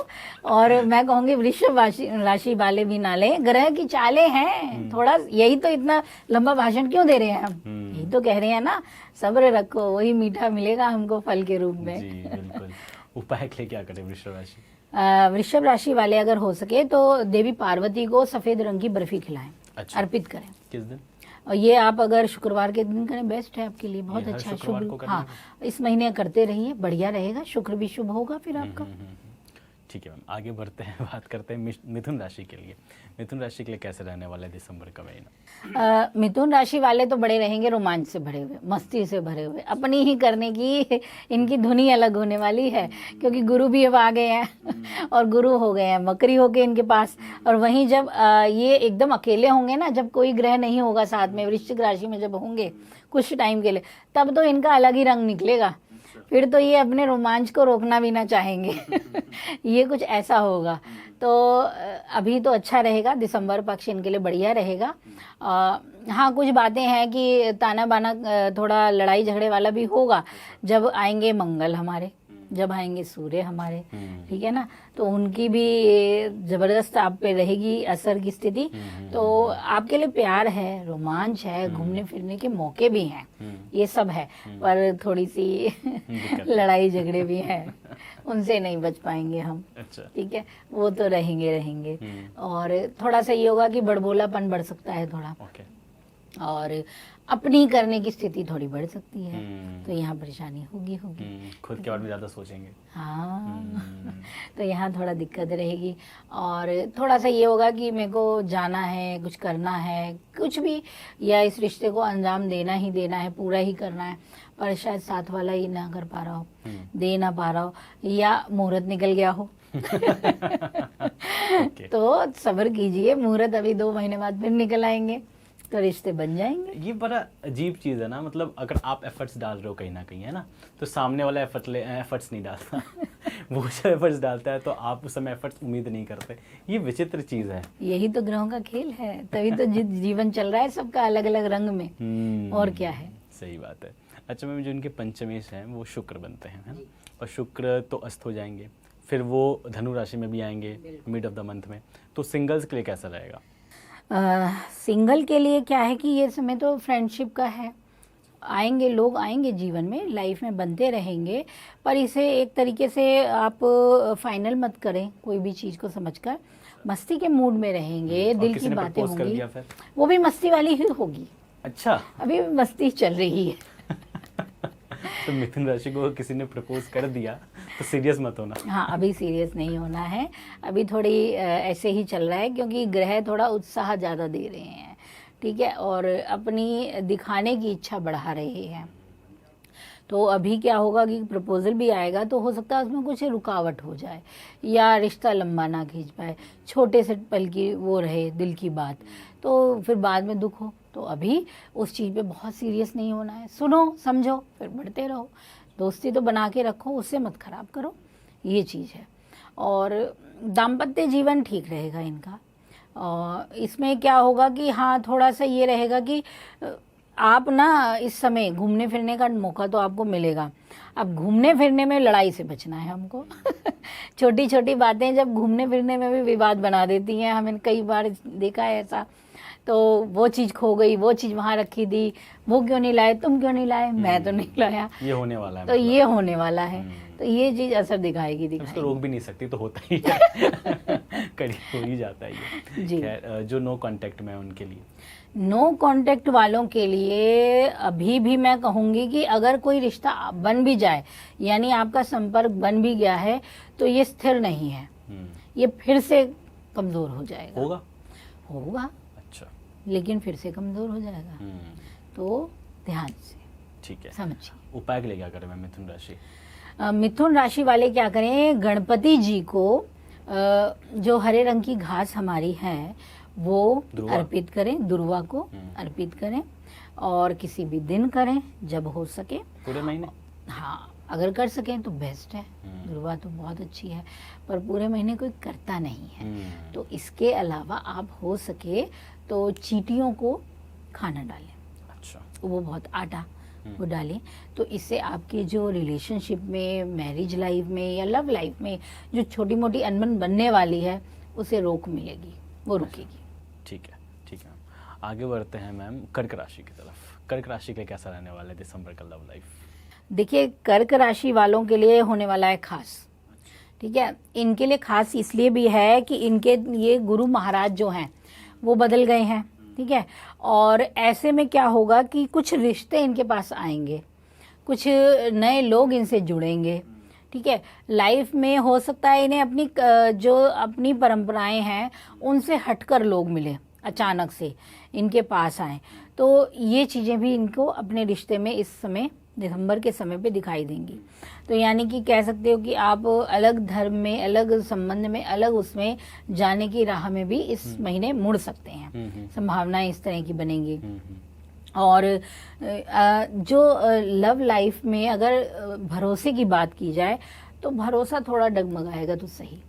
और मैं कहूँगी वृषभ राशि वाले भी ना लें, ग्रह की चालें हैं थोड़ा, यही तो इतना लंबा भाषण क्यों दे रहे हैं हम, यही तो कह रहे हैं ना, सब्र रखो, वही मीठा मिलेगा हमको फल के रूप में। जी बिल्कुल। उपाय के लिए क्या करें वृषभ राशि? वृषभ राशि वाले अगर हो सके तो देवी पार्वती को सफेद रंग की बर्फी खिलाएं। अच्छा। अर्पित करें। किस दिन? और ये आप अगर शुक्रवार के दिन करें बेस्ट है आपके लिए, बहुत अच्छा है। शुभ, हाँ, इस महीने करते रहिए, बढ़िया रहेगा, शुक्र भी शुभ होगा फिर आपका। ठीक है मैम, आगे बढ़ते हैं, बात करते हैं मिथुन राशि के लिए। मिथुन राशि के लिए कैसे रहने वाला है दिसंबर का महीना? मिथुन राशि वाले तो बड़े रहेंगे रोमांच से भरे हुए, मस्ती से भरे हुए, अपनी ही करने की इनकी धुनी अलग होने वाली है, क्योंकि गुरु भी अब आ गए हैं और गुरु हो गए हैं मकरी होके इनके पास। और वहीं जब ये एकदम अकेले होंगे ना, जब कोई ग्रह नहीं होगा साथ में, वृश्चिक राशि में जब होंगे कुछ टाइम के लिए, तब तो इनका अलग ही रंग निकलेगा। फिर तो ये अपने रोमांच को रोकना भी ना चाहेंगे। ये कुछ ऐसा होगा। तो अभी तो अच्छा रहेगा, दिसंबर पक्ष इनके लिए बढ़िया रहेगा। हाँ, कुछ बातें हैं कि ताना बाना, थोड़ा लड़ाई झगड़े वाला भी होगा जब आएंगे मंगल हमारे, जब आएंगे सूर्य हमारे, ठीक है ना, तो उनकी भी जबरदस्त आप पे रहेगी असर की स्थिति। तो आपके लिए प्यार है, रोमांच है, घूमने फिरने के मौके भी हैं, ये सब है, पर थोड़ी सी लड़ाई झगड़े भी हैं, उनसे नहीं बच पाएंगे हम। अच्छा। ठीक है, वो तो रहेंगे। और थोड़ा सा ये होगा कि बड़बोलापन बढ़ सकता है थोड़ा, और अपनी करने की स्थिति थोड़ी बढ़ सकती है, तो यहाँ परेशानी होगी। खुद के बारे में ज़्यादा सोचेंगे। हाँ। तो यहाँ थोड़ा दिक्कत रहेगी। और थोड़ा सा ये होगा कि मेरे को जाना है, कुछ करना है, कुछ भी, या इस रिश्ते को अंजाम देना ही देना है, पूरा ही करना है, पर शायद साथ वाला ही ना कर पा रहा हो, दे ना पा रहा हो, या मुहूर्त निकल गया हो। तो सब्र कीजिए, मुहूर्त अभी 2 महीने बाद फिर निकल आएंगे, तो रिश्ते बन जाएंगे। ये बड़ा अजीब चीज़ है ना, मतलब अगर आप एफर्ट्स डाल रहे हो कहीं ना कहीं, है ना, तो सामने वाला एफर्ट्स नहीं डालता। वो जब एफर्ट्स डालता है तो आप उस समय एफर्ट्स उम्मीद नहीं करते। ये विचित्र चीज़ है। यही तो ग्रहों का खेल है, तभी तो जीवन चल रहा है सबका अलग अलग रंग में, और क्या है। सही बात है। अच्छा मैम, जो इनके पंचमेश हैं वो शुक्र बनते हैं, है ना, और शुक्र तो अस्त हो जाएंगे, फिर वो धनु राशि में भी आएंगे मिड ऑफ द मंथ में। तो सिंगल्स के लिए कैसा रहेगा? सिंगल के लिए क्या है कि ये समय तो फ्रेंडशिप का है, आएंगे लोग, आएंगे जीवन में, लाइफ में बनते रहेंगे, पर इसे एक तरीके से आप फाइनल मत करें, कोई भी चीज़ को समझकर मस्ती के मूड में रहेंगे, दिल की बातें होंगी, वो भी मस्ती वाली ही होगी। अच्छा, अभी मस्ती चल रही है। तो मिथुन राशि को किसी ने प्रपोज कर दिया तो सीरियस मत होना। हाँ, अभी सीरियस नहीं होना है, अभी थोड़ी ऐसे ही चल रहा है, क्योंकि ग्रह थोड़ा उत्साह ज़्यादा दे रहे हैं, ठीक है, और अपनी दिखाने की इच्छा बढ़ा रहे हैं। तो अभी क्या होगा कि प्रपोजल भी आएगा, तो हो सकता है उसमें कुछ रुकावट हो जाए, या रिश्ता लंबा ना खींच पाए, छोटे से पल की वो रहे दिल की बात, तो फिर बाद में दुख हो। तो अभी उस चीज़ पे बहुत सीरियस नहीं होना है, सुनो समझो फिर बढ़ते रहो, दोस्ती तो बना के रखो, उससे मत खराब करो, ये चीज़ है। और दाम्पत्य जीवन ठीक रहेगा इनका। और इसमें क्या होगा कि हाँ, थोड़ा सा ये रहेगा कि आप ना इस समय घूमने फिरने का मौका तो आपको मिलेगा, अब घूमने फिरने में लड़ाई से बचना है हमको। छोटी छोटी बातें जब घूमने फिरने में भी विवाद बना देती हैं, हमें कई बार देखा है ऐसा। तो वो चीज़ खो गई, वो चीज़ वहाँ रखी थी, वो क्यों नहीं लाए, तुम क्यों नहीं लाए, मैं तो नहीं लाया, ये होने वाला है। तो ये होने वाला है, तो ये चीज़ असर दिखाएगी। उसको रोक भी नहीं सकती, तो होता ही है। करीब हो ही जाता है ये जी। जो नो कांटेक्ट में है उनके लिए, नो कांटेक्ट वालों के लिए अभी भी मैं कहूँगी कि अगर कोई रिश्ता बन भी जाए, यानी आपका संपर्क बन भी गया है, तो ये स्थिर नहीं है, ये फिर से कमज़ोर हो जाएगा। होगा। अच्छा, लेकिन फिर से कमज़ोर हो जाएगा। तो ध्यान से ठीक है, समझिए। उपाय के लिए क्या करें मैम मिथुन राशि? मिथुन राशि वाले क्या करें, गणपति जी को जो हरे रंग की घास हमारी है वो अर्पित करें, दुर्वा को अर्पित करें, और किसी भी दिन करें जब हो सके। पूरे महीने? हाँ, अगर कर सकें तो बेस्ट है। दुर्वा तो बहुत अच्छी है, पर पूरे महीने कोई करता नहीं है। तो इसके अलावा आप हो सके तो चींटियों को खाना डालें। अच्छा। वो बहुत आटा वो डालें, तो इससे आपके जो रिलेशनशिप में, मैरिज लाइफ में या लव लाइफ में जो छोटी मोटी अनबन बनने वाली है उसे रोक मिलेगी, वो रुकेगी। ठीक है, ठीक है। आगे बढ़ते हैं मैम कर्क राशि की तरफ। कर्क राशि का कैसा रहने वाला है दिसंबर का लव लाइफ? देखिए, कर्क राशि वालों के लिए होने वाला है खास। ठीक है, इनके लिए खास इसलिए भी है कि इनके ये गुरु महाराज जो हैं वो बदल गए हैं। ठीक है, और ऐसे में क्या होगा कि कुछ रिश्ते इनके पास आएंगे, कुछ नए लोग इनसे जुड़ेंगे। ठीक है, लाइफ में हो सकता है इन्हें अपनी जो अपनी परंपराएं हैं उनसे हटकर लोग मिले, अचानक से इनके पास आए। तो ये चीज़ें भी इनको अपने रिश्ते में इस समय दिसंबर के समय पे दिखाई देंगी। तो यानी कि कह सकते हो कि आप अलग धर्म में, अलग संबंध में, अलग उसमें जाने की राह में भी इस महीने मुड़ सकते हैं। संभावनाएं इस तरह की बनेंगी। और जो लव लाइफ में अगर भरोसे की बात की जाए तो भरोसा थोड़ा डगमगाएगा तो सही।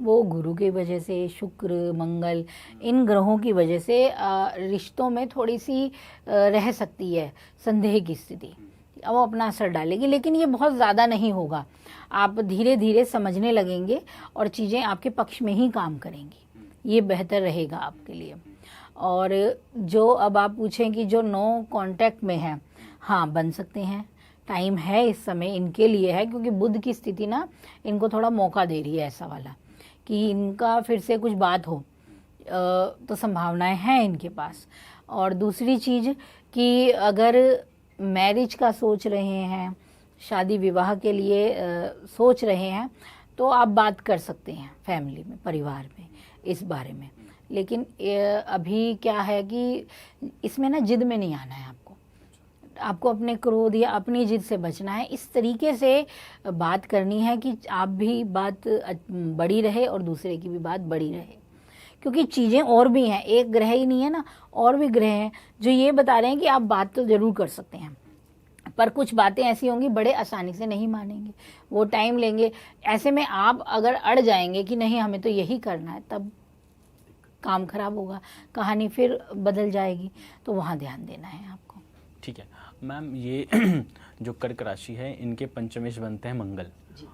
वो गुरु की वजह से, शुक्र, मंगल, इन ग्रहों की वजह से रिश्तों में थोड़ी सी रह सकती है संदेह की स्थिति, वो अपना असर डालेगी, लेकिन ये बहुत ज़्यादा नहीं होगा। आप धीरे धीरे समझने लगेंगे और चीज़ें आपके पक्ष में ही काम करेंगी। ये बेहतर रहेगा आपके लिए। और जो अब आप पूछें कि जो नो कांटेक्ट में है, हाँ बन सकते हैं, टाइम है इस समय इनके लिए है, क्योंकि बुध की स्थिति ना इनको थोड़ा मौका दे रही है ऐसा वाला कि इनका फिर से कुछ बात हो, तो संभावनाएं हैं इनके पास। और दूसरी चीज़ कि अगर मैरिज का सोच रहे हैं, शादी विवाह के लिए सोच रहे हैं, तो आप बात कर सकते हैं फैमिली में, परिवार में इस बारे में। लेकिन अभी क्या है कि इसमें ना जिद में नहीं आना है आपको अपने क्रोध या अपनी जिद से बचना है। इस तरीके से बात करनी है कि आप भी बात बड़ी रहे और दूसरे की भी बात बड़ी रहे, क्योंकि चीज़ें और भी हैं, एक ग्रह ही नहीं है ना, और भी ग्रह हैं जो ये बता रहे हैं कि आप बात तो ज़रूर कर सकते हैं, पर कुछ बातें ऐसी होंगी बड़े आसानी से नहीं मानेंगे, वो टाइम लेंगे। ऐसे में आप अगर अड़ जाएंगे कि नहीं हमें तो यही करना है, तब काम खराब होगा, कहानी फिर बदल जाएगी। तो वहाँ ध्यान देना है आपको। ठीक है मैम, ये जो कर्क राशि है इनके पंचमेश बनते हैं मंगल,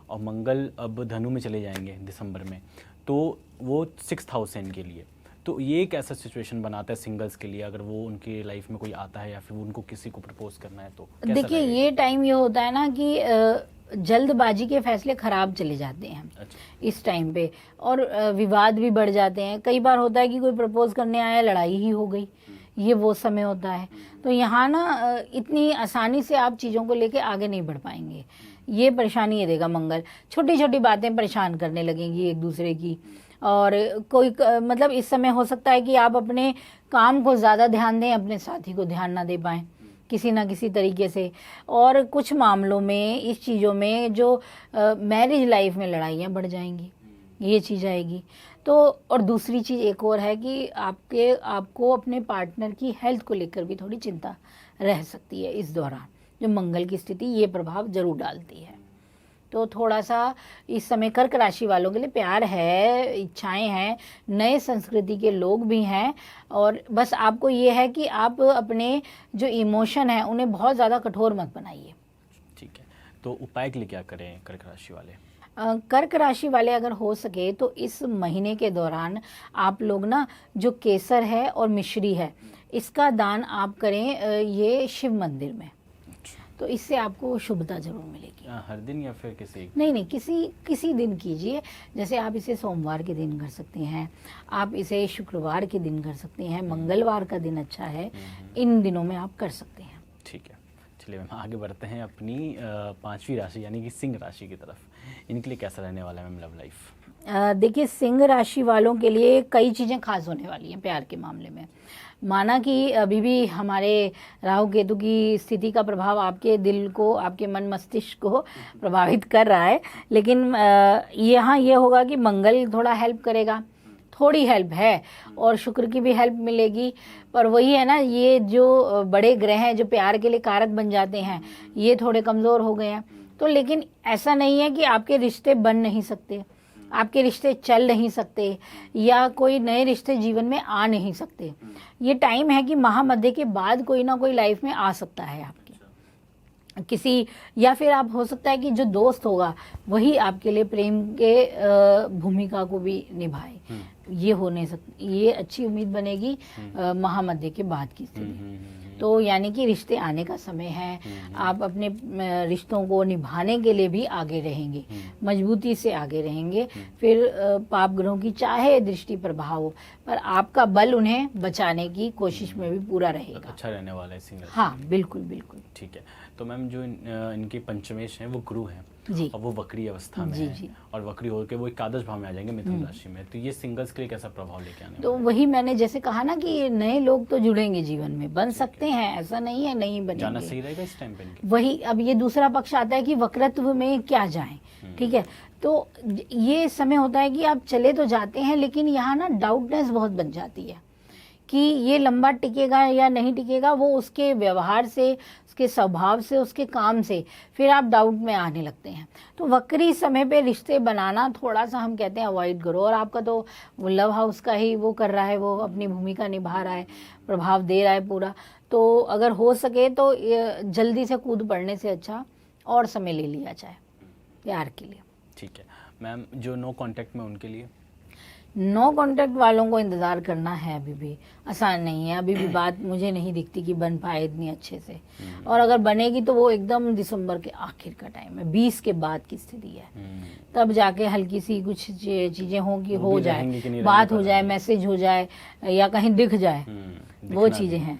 और मंगल अब धनु में चले जाएंगे दिसंबर में, तो वो 6th हाउस है इनके लिए। तो ये एक ऐसा सिचुएशन बनाता है सिंगल्स के लिए, अगर वो उनके लाइफ में कोई आता है या फिर उनको किसी को प्रपोज करना है तो देखिए, ये टाइम ये होता है ना कि जल्दबाजी के फैसले खराब चले जाते हैं। अच्छा। इस टाइम पे, और विवाद भी बढ़ जाते हैं। कई बार होता है कि कोई प्रपोज करने आया, लड़ाई ही हो गई, ये वो समय होता है। तो यहाँ ना इतनी आसानी से आप चीज़ों को लेके आगे नहीं बढ़ पाएंगे, ये परेशानी ये देगा मंगल। छोटी छोटी बातें परेशान करने लगेंगी एक दूसरे की, और कोई मतलब इस समय हो सकता है कि आप अपने काम को ज़्यादा ध्यान दें, अपने साथी को ध्यान ना दे पाएँ किसी ना किसी तरीके से। और कुछ मामलों में, इस चीज़ों में जो मैरिज लाइफ में लड़ाइयाँ बढ़ जाएंगी, ये चीज़ आएगी। तो और दूसरी चीज़ एक और है कि आपको अपने पार्टनर की हेल्थ को लेकर भी थोड़ी चिंता रह सकती है इस दौरान, जो मंगल की स्थिति ये प्रभाव जरूर डालती है। तो थोड़ा सा इस समय कर्क राशि वालों के लिए प्यार है, इच्छाएं हैं, नए संस्कृति के लोग भी हैं, और बस आपको ये है कि आप अपने जो इमोशन है उन्हें बहुत ज़्यादा कठोर मत बनाइए। ठीक है, तो उपाय के लिए क्या करें कर्क राशि वाले? कर्क राशि वाले अगर हो सके तो इस महीने के दौरान आप लोग ना जो केसर है और मिश्री है, इसका दान आप करें ये शिव मंदिर में। तो इससे आपको शुभता जरूर मिलेगी। हर दिन या फिर किसी? नहीं, किसी दिन कीजिए। जैसे आप इसे सोमवार के दिन कर सकते हैं, आप इसे शुक्रवार के दिन कर सकते हैं, मंगलवार का दिन अच्छा है, इन दिनों में आप कर सकते हैं। ठीक है, चलिए मैम आगे बढ़ते हैं अपनी 5वीं राशि यानी कि सिंह राशि की तरफ। इनके लिए कैसा रहने वाला है मैम लव लाइफ? देखिए, सिंह राशि वालों के लिए कई चीज़ें खास होने वाली हैं प्यार के मामले में। माना कि अभी भी हमारे राहु केतु की स्थिति का प्रभाव आपके दिल को, आपके मन मस्तिष्क को प्रभावित कर रहा है, लेकिन यहाँ ये होगा कि मंगल थोड़ा हेल्प करेगा, थोड़ी हेल्प है, और शुक्र की भी हेल्प मिलेगी। पर वही है ना, ये जो बड़े ग्रह हैं जो प्यार के लिए कारक बन जाते हैं, ये थोड़े कमज़ोर हो गए हैं। तो लेकिन ऐसा नहीं है कि आपके रिश्ते बन नहीं सकते, आपके रिश्ते चल नहीं सकते, या कोई नए रिश्ते जीवन में आ नहीं सकते। ये टाइम है कि महामध्य के बाद कोई ना कोई लाइफ में आ सकता है आपकी किसी, या फिर आप हो सकता है कि जो दोस्त होगा वही आपके लिए प्रेम के भूमिका को भी निभाए। ये हो नहीं सकती, ये अच्छी उम्मीद बनेगी महामध्य के बाद की स्थिति। तो यानी कि रिश्ते आने का समय है। आप अपने रिश्तों को निभाने के लिए भी आगे रहेंगे, मजबूती से आगे रहेंगे। फिर पाप ग्रहों की चाहे दृष्टि प्रभाव हो, पर आपका बल उन्हें बचाने की कोशिश में भी पूरा रहेगा। अच्छा रहने वाला है सिंगल। हाँ बिल्कुल बिल्कुल। ठीक है। तो मैम जो इनके पंचमेश हैं वो गुरु हैं जी, और वो वक्री अवस्था में जी, है, जी। और वक्री होकर वो एकादश भाव में आ जाएंगे मिथुन राशि में। तो ये सिंगल्स के लिए कैसा प्रभाव लेके आने तो वाला है? वही मैंने जैसे कहा ना कि नए लोग तो जुड़ेंगे जीवन में, बन सकते हैं, ऐसा नहीं है नहीं जाना बनेंगे। सही रहेगा इस टाइम पे इनके? वही, अब ये दूसरा पक्ष आता है कि वक्रत्व में क्या जाएं, ठीक है। तो ये समय होता है कि आप चले तो जाते हैं, लेकिन यहाँ ना डाउटनेस बहुत बन जाती है कि ये लंबा टिकेगा या नहीं टिकेगा। वो उसके व्यवहार से, उसके स्वभाव से, उसके काम से फिर आप डाउट में आने लगते हैं। तो वक्री समय पे रिश्ते बनाना थोड़ा सा हम कहते हैं अवॉइड करो। और आपका तो वो लव हाउस का ही वो कर रहा है, वो अपनी भूमिका निभा रहा है, प्रभाव दे रहा है पूरा। तो अगर हो सके तो जल्दी से कूद पड़ने से अच्छा और समय ले लिया जाए प्यार के लिए। ठीक है मैम, जो नो कांटेक्ट में उनके लिए? नो कांटेक्ट वालों को इंतज़ार करना है, अभी भी आसान नहीं है। अभी भी बात मुझे नहीं दिखती कि बन पाए इतनी अच्छे से, और अगर बनेगी तो वो एकदम दिसंबर के आखिर का टाइम है, 20 के बाद की स्थिति है। तब जाके हल्की सी कुछ चीज़ें हों कि हो जाए, बात हो जाए, मैसेज हो जाए, या कहीं दिख जाए, वो चीज़ें हैं।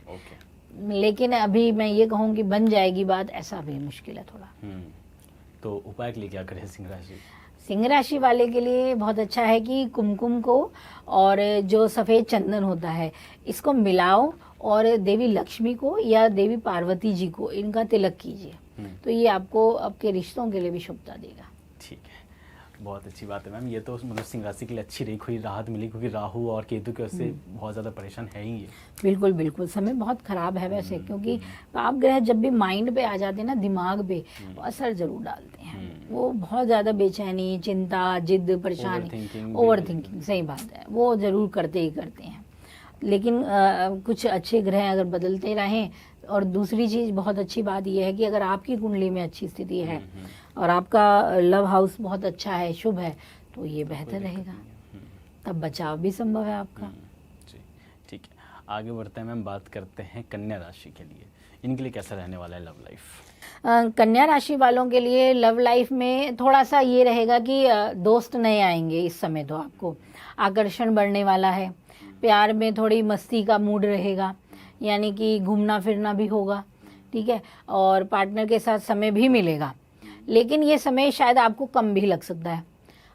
लेकिन अभी मैं ये कहूँ कि बन जाएगी बात, ऐसा भी मुश्किल है थोड़ा। तो उपाय के लिए क्या करें सिंह राशि? सिंह राशि वाले के लिए बहुत अच्छा है कि कुमकुम को और जो सफ़ेद चंदन होता है इसको मिलाओ, और देवी लक्ष्मी को या देवी पार्वती जी को इनका तिलक कीजिए। तो ये आपको आपके रिश्तों के लिए भी शुभता देगा। ठीक है, बहुत अच्छी बात है मैम। ये तो मतलब सिंह राशि के लिए अच्छी रही, कोई राहत मिली, क्योंकि राहु और केतु की वजह से बहुत ज़्यादा परेशान है ही ये। बिल्कुल बिल्कुल, समय बहुत ख़राब है वैसे, क्योंकि पाप ग्रह जब भी माइंड पे आ जाते हैं ना, दिमाग पे, तो असर जरूर डालते हैं। वो बहुत ज़्यादा बेचैनी, चिंता, जिद, परेशानी, ओवर थिंकिंग, सही बात है, वो ज़रूर करते ही करते हैं। लेकिन कुछ अच्छे ग्रह अगर बदलते रहें, और दूसरी चीज़ बहुत अच्छी बात यह है कि अगर आपकी कुंडली में अच्छी स्थिति है और आपका लव हाउस बहुत अच्छा है, शुभ है, तो ये बेहतर रहेगा, तब बचाव भी संभव है आपका। जी ठीक है, आगे बढ़ते हैं मैम, बात करते हैं कन्या राशि के लिए। इनके लिए कैसा रहने वाला है लव लाइफ? कन्या राशि वालों के लिए लव लाइफ में थोड़ा सा ये रहेगा कि दोस्त नए आएंगे इस समय, तो आपको आकर्षण बढ़ने वाला है। प्यार में थोड़ी मस्ती का मूड रहेगा, यानी कि घूमना फिरना भी होगा, ठीक है, और पार्टनर के साथ समय भी मिलेगा। लेकिन ये समय शायद आपको कम भी लग सकता है।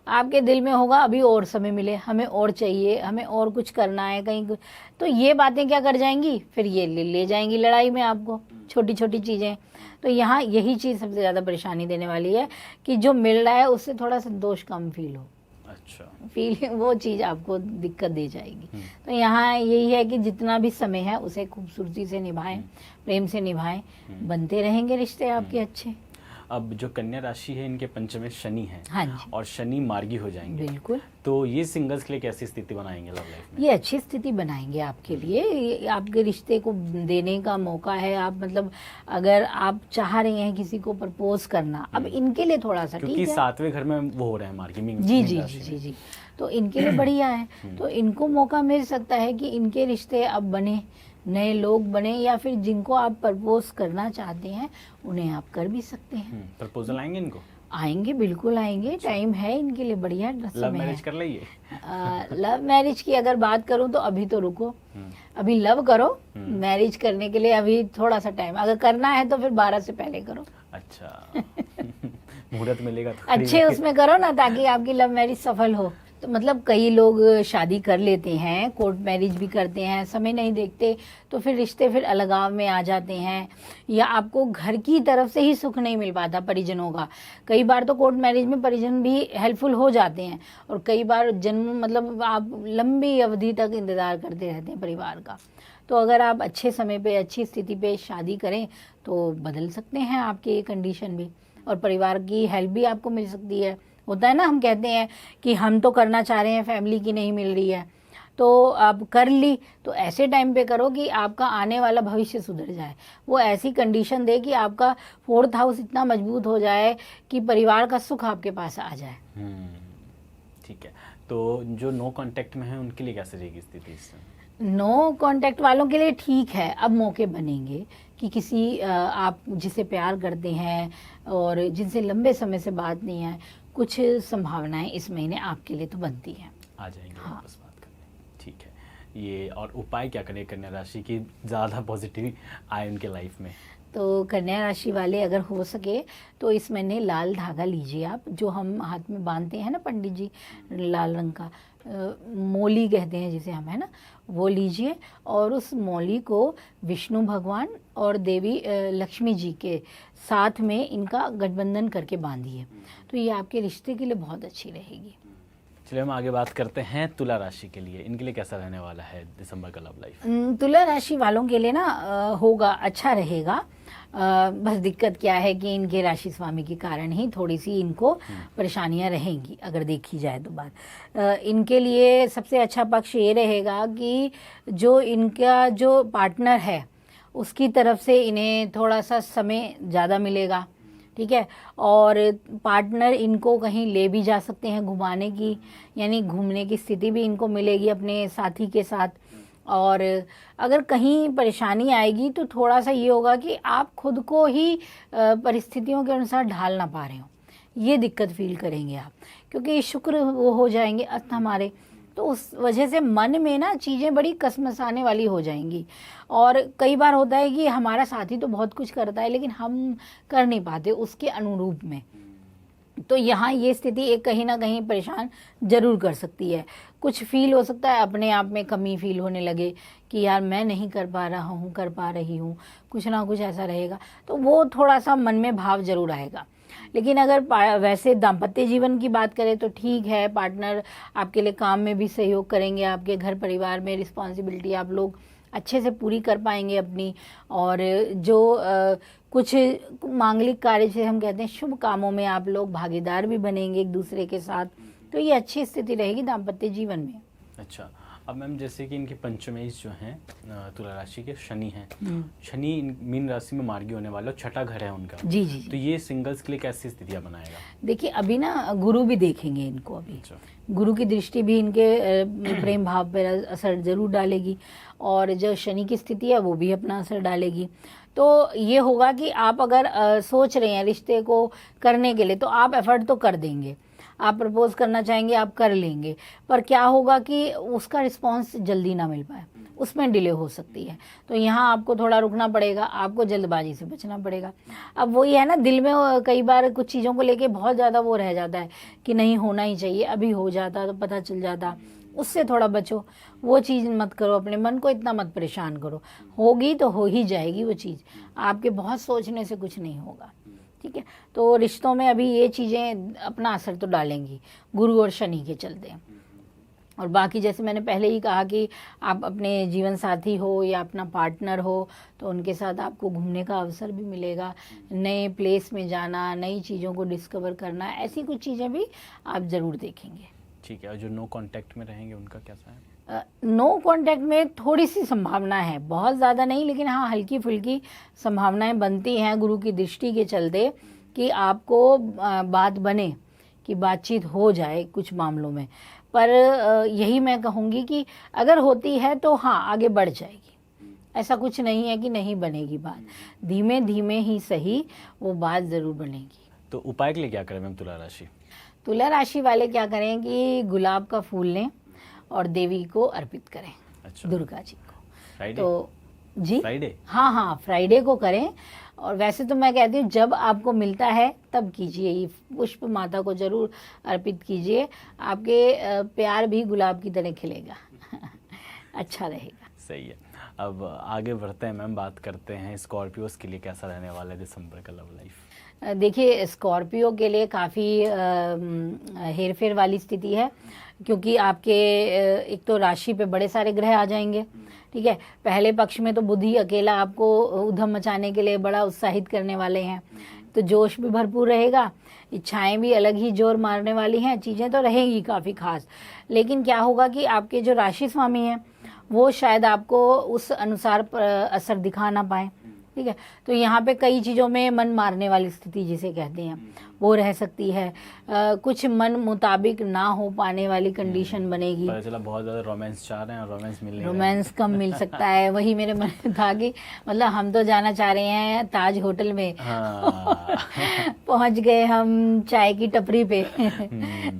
आपके दिल में होगा अभी और समय मिले, हमें और चाहिए, हमें और कुछ करना है कहीं कुछ। तो ये बातें क्या कर जाएंगी, फिर ये ले जाएंगी लड़ाई में आपको, छोटी छोटी चीज़ें। तो यहाँ यही चीज़ सबसे ज़्यादा परेशानी देने वाली है कि जो मिल रहा है उससे थोड़ा संतोष कम फील हो। अच्छा, फील, वो चीज़ आपको दिक्कत दे जाएगी। तो यहाँ यही है कि जितना भी समय है उसे खूबसूरती से निभाएं, प्रेम से निभाएं, बनते रहेंगे रिश्ते आपके अच्छे। अब जो कन्या राशि है, इनके पंचमे शनि है, हाँ जी, और शनि मार्गी हो जाएंगे। बिल्कुल। तो ये सिंगल्स के लिए कैसी स्थिति बनाएंगे लव लाइफ में? ये अच्छी स्थिति बनाएंगे आपके लिए, ये आपके रिश्ते को देने का मौका है। आप मतलब अगर आप चाह रहे हैं किसी को प्रपोज करना, अब इनके लिए थोड़ा सा क्योंकि ठीक है, 7वें घर में वो हो रहा है मार्गी। जी जी जी जी जी, तो इनके लिए बढ़िया है। तो इनको मौका मिल सकता है कि इनके रिश्ते अब बने, नए लोग बने, या फिर जिनको आप प्रपोज करना चाहते हैं उन्हें आप कर भी सकते हैं। प्रपोजल आएंगे इनको? आएंगे, बिल्कुल आएंगे, टाइम है इनके लिए, बढ़िया लव समय मैरिज है। कर लिए? लव मैरिज की अगर बात करूं तो अभी तो रुको, अभी लव करो, मैरिज करने के लिए अभी थोड़ा सा टाइम। अगर करना है तो फिर 12 से पहले करो। अच्छा मुहूर्त मिलेगा तो अच्छे उसमें करो ना, ताकि आपकी लव मैरिज सफल हो, तो मतलब कई लोग शादी कर लेते हैं, कोर्ट मैरिज भी करते हैं, समय नहीं देखते, तो फिर रिश्ते फिर अलगाव में आ जाते हैं, या आपको घर की तरफ से ही सुख नहीं मिल पाता परिजनों का। कई बार तो कोर्ट मैरिज में परिजन भी हेल्पफुल हो जाते हैं, और कई बार जन्म मतलब आप लंबी अवधि तक इंतज़ार करते रहते हैं परिवार का। तो अगर आप अच्छे समय पे, अच्छी स्थिति पे शादी करें तो बदल सकते हैं आपकी ये कंडीशन भी, और परिवार की हेल्प भी आपको मिल सकती है। होता है ना, हम कहते हैं कि हम तो करना चाह रहे हैं, फैमिली की नहीं मिल रही है, तो आप कर ली, तो ऐसे टाइम पे करो कि आपका आने वाला भविष्य सुधर जाए। वो ऐसी कंडीशन दे कि आपका 4th हाउस इतना मजबूत हो जाए कि परिवार का सुख आपके पास आ जाए। ठीक है। तो जो नो कांटेक्ट में है उनके लिए कैसे रहेगी स्थिति इस समय? नो कांटेक्ट वालों के लिए ठीक है, अब मौके बनेंगे कि किसी आप जिसे प्यार करते हैं और जिनसे लंबे समय से बात नहीं है, कुछ संभावनाएं इस महीने आपके लिए तो बनती हैं। आ जाएंगे हाँ। वापस बात करने। ठीक है। ये और उपाय क्या करें कन्या राशि की ज़्यादा पॉजिटिव आए उनके लाइफ में? तो कन्या राशि वाले अगर हो सके तो इस महीने लाल धागा लीजिए आप, जो हम हाथ में बांधते हैं ना पंडित जी, लाल रंग का मौली कहते हैं जिसे हम, है ना, वो लीजिए, और उस मौली को विष्णु भगवान और देवी लक्ष्मी जी के साथ में इनका गठबंधन करके बांधिए, तो ये आपके रिश्ते के लिए बहुत अच्छी रहेगी। चलिए हम आगे बात करते हैं तुला राशि के लिए। इनके लिए कैसा रहने वाला है दिसंबर का लव लाइफ? तुला राशि वालों के लिए ना होगा, अच्छा रहेगा। बस दिक्कत क्या है कि इनके राशि स्वामी के कारण ही थोड़ी सी इनको परेशानियां रहेंगी, अगर देखी जाए तो बात। इनके लिए सबसे अच्छा पक्ष ये रहेगा कि जो इनका जो पार्टनर है उसकी तरफ से इन्हें थोड़ा सा समय ज़्यादा मिलेगा, ठीक है, और पार्टनर इनको कहीं ले भी जा सकते हैं घुमाने की, यानी घूमने की स्थिति भी इनको मिलेगी अपने साथी के साथ। और अगर कहीं परेशानी आएगी तो थोड़ा सा ये होगा कि आप खुद को ही परिस्थितियों के अनुसार ढाल ना पा रहे हो, ये दिक्कत फील करेंगे आप, क्योंकि शुक्र वो हो जाएंगे अस्त हमारे, तो उस वजह से मन में ना चीज़ें बड़ी कसमसाने वाली हो जाएंगी। और कई बार होता है कि हमारा साथी तो बहुत कुछ करता है लेकिन हम कर नहीं पाते उसके अनुरूप में, तो यहाँ ये स्थिति एक कहीं ना कहीं परेशान जरूर कर सकती है। कुछ फील हो सकता है, अपने आप में कमी फील होने लगे कि यार मैं नहीं कर पा रहा हूँ, कर पा रही हूँ, कुछ ना कुछ ऐसा रहेगा, तो वो थोड़ा सा मन में भाव जरूर आएगा। लेकिन अगर वैसे दाम्पत्य जीवन की बात करें तो ठीक है, पार्टनर आपके लिए काम में भी सहयोग करेंगे, आपके घर परिवार में रिस्पॉन्सिबिलिटी आप लोग अच्छे से पूरी कर पाएंगे अपनी, और जो कुछ मांगलिक कार्य से हम कहते हैं शुभ कामों में आप लोग भागीदार भी बनेंगे एक दूसरे के साथ, तो ये अच्छी स्थिति रहेगी दाम्पत्य जीवन में। अच्छा, अब मैम जैसे कि इनके पंचमेश जो हैं तुला राशि के शनि हैं, शनि मीन राशि में मार्गी होने वाला, छठा घर है उनका, जी जी। तो ये सिंगल्स के लिए कैसी स्थितियाँ बनाएगा? देखिए अभी ना गुरु भी देखेंगे इनको, अभी अच्छा। गुरु की दृष्टि भी इनके प्रेम भाव पर असर जरूर डालेगी, और जो शनि की स्थिति है वो भी अपना असर डालेगी। तो ये होगा कि आप अगर सोच रहे हैं रिश्ते को करने के लिए तो आप एफर्ट तो कर देंगे, आप प्रपोज करना चाहेंगे आप कर लेंगे, पर क्या होगा कि उसका रिस्पांस जल्दी ना मिल पाए, उसमें डिले हो सकती है, तो यहाँ आपको थोड़ा रुकना पड़ेगा, आपको जल्दबाजी से बचना पड़ेगा। अब वही है ना, दिल में कई बार कुछ चीज़ों को लेके बहुत ज़्यादा वो रह जाता है कि नहीं होना ही चाहिए, अभी हो जाता तो पता चल जाता, उससे थोड़ा बचो, वो चीज़ मत करो, अपने मन को इतना मत परेशान करो, होगी तो हो ही जाएगी वो चीज़, आपके बहुत सोचने से कुछ नहीं होगा, ठीक है। तो रिश्तों में अभी ये चीज़ें अपना असर तो डालेंगी गुरु और शनि के चलते। और बाकी जैसे मैंने पहले ही कहा कि आप अपने जीवन साथी हो या अपना पार्टनर हो तो उनके साथ आपको घूमने का अवसर भी मिलेगा, नए प्लेस में जाना, नई चीज़ों को डिस्कवर करना, ऐसी कुछ चीज़ें भी आप ज़रूर देखेंगे। ठीक है, और जो नो कांटेक्ट में रहेंगे उनका कैसा है? नो कांटेक्ट में थोड़ी सी संभावना है, बहुत ज़्यादा नहीं, लेकिन हाँ हल्की फुल्की संभावनाएं बनती हैं गुरु की दृष्टि के चलते कि आपको बात बने, कि बातचीत हो जाए कुछ मामलों में, पर यही मैं कहूँगी कि अगर होती है तो हाँ आगे बढ़ जाएगी, ऐसा कुछ नहीं है कि नहीं बनेगी बात, धीमे धीमे ही सही वो बात ज़रूर बनेगी। तो उपाय के लिए क्या करें मैम तुला राशि? तुला राशि वाले क्या करें कि गुलाब का फूल लें और देवी को अर्पित करें। अच्छा। दुर्गा जी को। फ्राइडे? तो जी फ्राइडे? हाँ हाँ, फ्राइडे को करें। और वैसे तो मैं कहती हूँ जब आपको मिलता है तब कीजिए, ये पुष्प माता को जरूर अर्पित कीजिए, आपके प्यार भी गुलाब की तरह खिलेगा। अच्छा रहेगा। सही है। अब आगे बढ़ते हैं मैम, बात करते हैं स्कॉर्पियोज के लिए कैसा रहने वाला है दिसंबर का लव लाइफ। देखिए स्कॉर्पियो के लिए काफ़ी हेर फेर वाली स्थिति है, क्योंकि आपके एक तो राशि पे बड़े सारे ग्रह आ जाएंगे। ठीक है, पहले पक्ष में तो बुधि अकेला आपको उधम मचाने के लिए बड़ा उत्साहित करने वाले हैं, तो जोश भी भरपूर रहेगा, इच्छाएं भी अलग ही जोर मारने वाली हैं, चीज़ें तो रहेंगी काफ़ी खास। लेकिन क्या होगा कि आपके जो राशि स्वामी हैं वो शायद आपको उस अनुसार असर दिखा ना पाए। ठीक है, तो यहाँ पे कई चीज़ों में मन मारने वाली स्थिति जिसे कहते हैं वो रह सकती है। कुछ मन मुताबिक ना हो पाने वाली कंडीशन बनेगी। पता चला बहुत ज़्यादा रोमांस चाह रहे हैं और रोमांस मिल नहीं रहा है। रोमांस कम मिल सकता है, वही मेरे मन में था कि मतलब हम तो जाना चाह रहे हैं ताज होटल में, हाँ। पहुंच गए हम चाय की टपरी पे।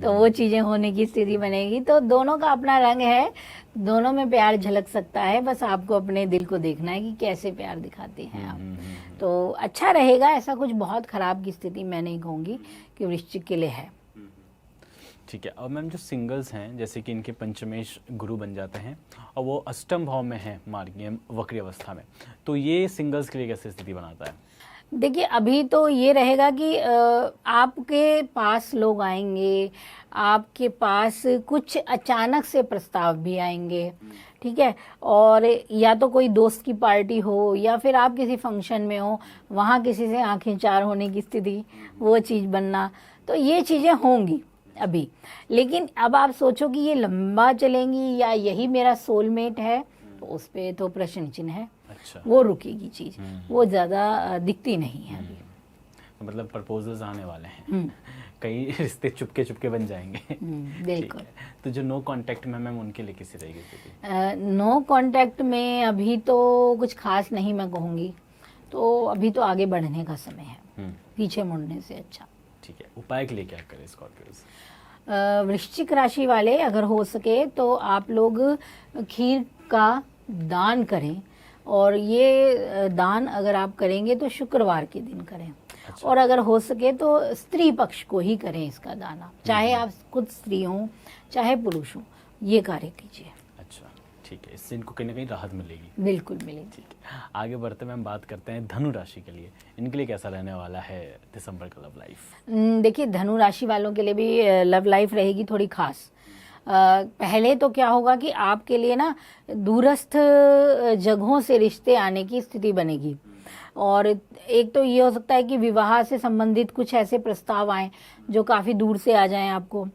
तो वो चीज़ें होने की स्थिति बनेगी। तो दोनों का अपना रंग है, दोनों में प्यार झलक सकता है, बस आपको अपने दिल को देखना है कि कैसे प्यार दिखाते हैं आप। तो अच्छा रहेगा, ऐसा कुछ बहुत खराब की स्थिति मैं नहीं कहूँगी कि वृश्चिक के लिए है। ठीक है। और मैम जो सिंगल्स हैं, जैसे कि इनके पंचमेश गुरु बन जाते हैं और वो अष्टम भाव में है मार्गीय वक्री अवस्था में, तो ये सिंगल्स के लिए कैसे स्थिति बनाता है? देखिए अभी तो ये रहेगा कि आपके पास लोग आएंगे, आपके पास कुछ अचानक से प्रस्ताव भी आएंगे। ठीक है, और या तो कोई दोस्त की पार्टी हो या फिर आप किसी फंक्शन में हो, वहाँ किसी से आंखें चार होने की स्थिति, वो चीज़ बनना, तो ये चीज़ें होंगी अभी। लेकिन अब आप सोचो कि ये लंबा चलेंगी या यही मेरा सोलमेट है, तो उस पर तो प्रश्न चिन्ह है। अच्छा। वो रुकेगी चीज़, वो ज़्यादा दिखती नहीं है अभी। तो मतलब प्रपोजल्स आने वाले हैं, कई रिश्ते चुपके चुपके बन जाएंगे। बिल्कुल। तो जो नो कांटेक्ट में मैम उनके लिए कैसी रहेगी स्थिति? नो कांटेक्ट में अभी तो कुछ खास नहीं मैं कहूँगी, तो अभी तो आगे बढ़ने का समय है, पीछे मुड़ने से अच्छा। ठीक है, उपाय के लिए क्या करें स्कॉर्पियोज? वृश्चिक राशि वाले अगर हो सके तो आप लोग खीर का दान करें, और ये दान अगर आप करेंगे तो शुक्रवार के दिन करें। अच्छा। और अगर हो सके तो स्त्री पक्ष को ही करें इसका दान, चाहे आप खुद स्त्री हों चाहे पुरुष हों, ये कार्य कीजिए। अच्छा, ठीक है, इससे इनको कहीं ना कहीं राहत मिलेगी। बिल्कुल मिलेगी। ठीक है, आगे बढ़ते मैम बात करते हैं धनु राशि के लिए, इनके लिए कैसा रहने वाला है दिसंबर का लव लाइफ? देखिए धनु राशि वालों के लिए भी लव लाइफ रहेगी थोड़ी खास। पहले तो क्या होगा कि आपके लिए ना दूरस्थ जगहों से रिश्ते आने की स्थिति बनेगी, और एक तो ये हो सकता है कि विवाह से संबंधित कुछ ऐसे प्रस्ताव आए जो काफ़ी दूर से आ जाएं आपको,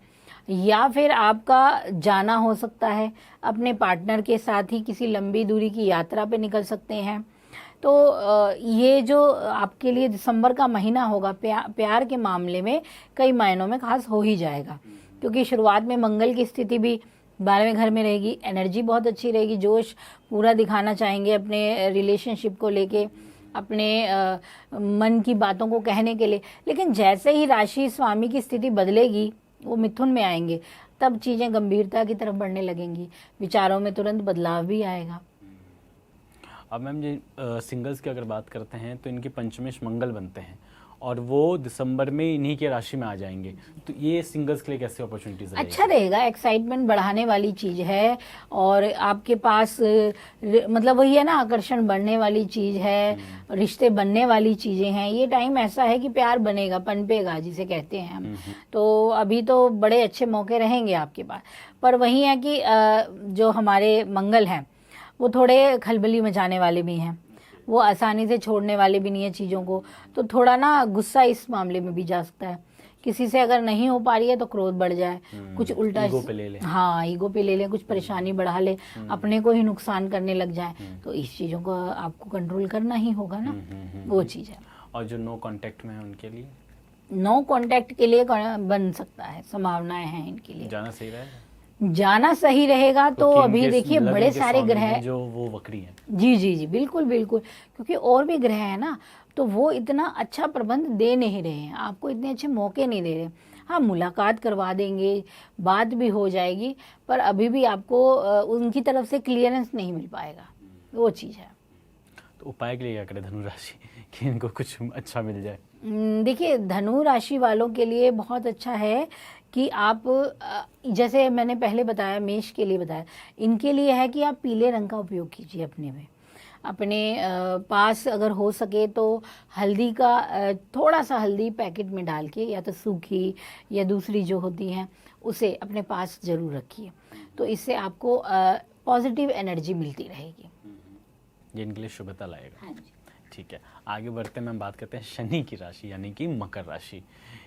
या फिर आपका जाना हो सकता है अपने पार्टनर के साथ ही किसी लंबी दूरी की यात्रा पे निकल सकते हैं। तो ये जो आपके लिए दिसंबर का महीना होगा प्यार के मामले में कई मायनों में खास हो ही जाएगा, क्योंकि शुरुआत में मंगल की स्थिति भी 12वें घर में रहेगी, एनर्जी बहुत अच्छी रहेगी, जोश पूरा दिखाना चाहेंगे अपने रिलेशनशिप को लेके, अपने मन की बातों को कहने के लिए। लेकिन जैसे ही राशि स्वामी की स्थिति बदलेगी, वो मिथुन में आएंगे, तब चीज़ें गंभीरता की तरफ बढ़ने लगेंगी, विचारों में तुरंत बदलाव भी आएगा। अब मैम ये सिंगल्स की अगर बात करते हैं तो इनके पंचमेश मंगल बनते हैं और वो दिसंबर में इन्हीं के राशि में आ जाएंगे, तो ये सिंगल्स के लिए कैसे अपॉर्चुनिटीज रहेगी? अच्छा रहेगा, एक्साइटमेंट बढ़ाने वाली चीज़ है, और आपके पास मतलब वही है ना, आकर्षण बढ़ने वाली चीज़ है, रिश्ते बनने वाली चीज़ें हैं। ये टाइम ऐसा है कि प्यार बनेगा, पनपेगा जिसे कहते हैं हम। तो अभी तो बड़े अच्छे मौके रहेंगे आपके पास, पर वही है कि जो हमारे मंगल हैं वो थोड़े खलबली मचाने वाले भी हैं, वो आसानी से छोड़ने वाले भी नहीं है चीज़ों को, तो थोड़ा ना गुस्सा इस मामले में भी जा सकता है। किसी से अगर नहीं हो पा रही है तो क्रोध बढ़ जाए, कुछ उल्टा ईगो पे ले ले। हाँ, ईगो पे ले ले, कुछ परेशानी बढ़ा ले, अपने को ही नुकसान करने लग जाए, तो इस चीज़ों को आपको कंट्रोल करना ही होगा ना, वो चीज़ है। और जो नो कांटेक्ट में है उनके लिए? नो कांटेक्ट के लिए बन सकता है, संभावनाएं हैं इनके लिए। जाना सही रहेगा? जाना सही रहेगा। तो अभी देखिए बड़े सारे ग्रह जो वो वक्री हैं। जी जी जी, बिल्कुल बिल्कुल, क्योंकि और भी ग्रह है ना, तो वो इतना अच्छा प्रबंध दे नहीं रहे हैं आपको, इतने अच्छे मौके नहीं दे रहे। हाँ, मुलाकात करवा देंगे, बात भी हो जाएगी, पर अभी भी आपको उनकी तरफ से क्लियरेंस नहीं मिल पाएगा, वो चीज़ है। तो उपाय के लिए क्या करें धनु राशि कि इनको कुछ अच्छा मिल जाए? देखिए, धनु राशि वालों के लिए बहुत अच्छा है कि आप जैसे मैंने पहले बताया, मेष के लिए बताया, इनके लिए है कि आप पीले रंग का उपयोग कीजिए अपने में। अपने पास अगर हो सके तो हल्दी का थोड़ा सा हल्दी पैकेट में डाल के, या तो सूखी या दूसरी जो होती हैं, उसे अपने पास ज़रूर रखिए। तो इससे आपको पॉजिटिव एनर्जी मिलती रहेगी। ये इनके लिए शुभता लाएगा। हाँ जी। ठीक है, आगे बढ़ते हैं मैम, बात करते हैं शनि की राशि यानी कि मकर राशि।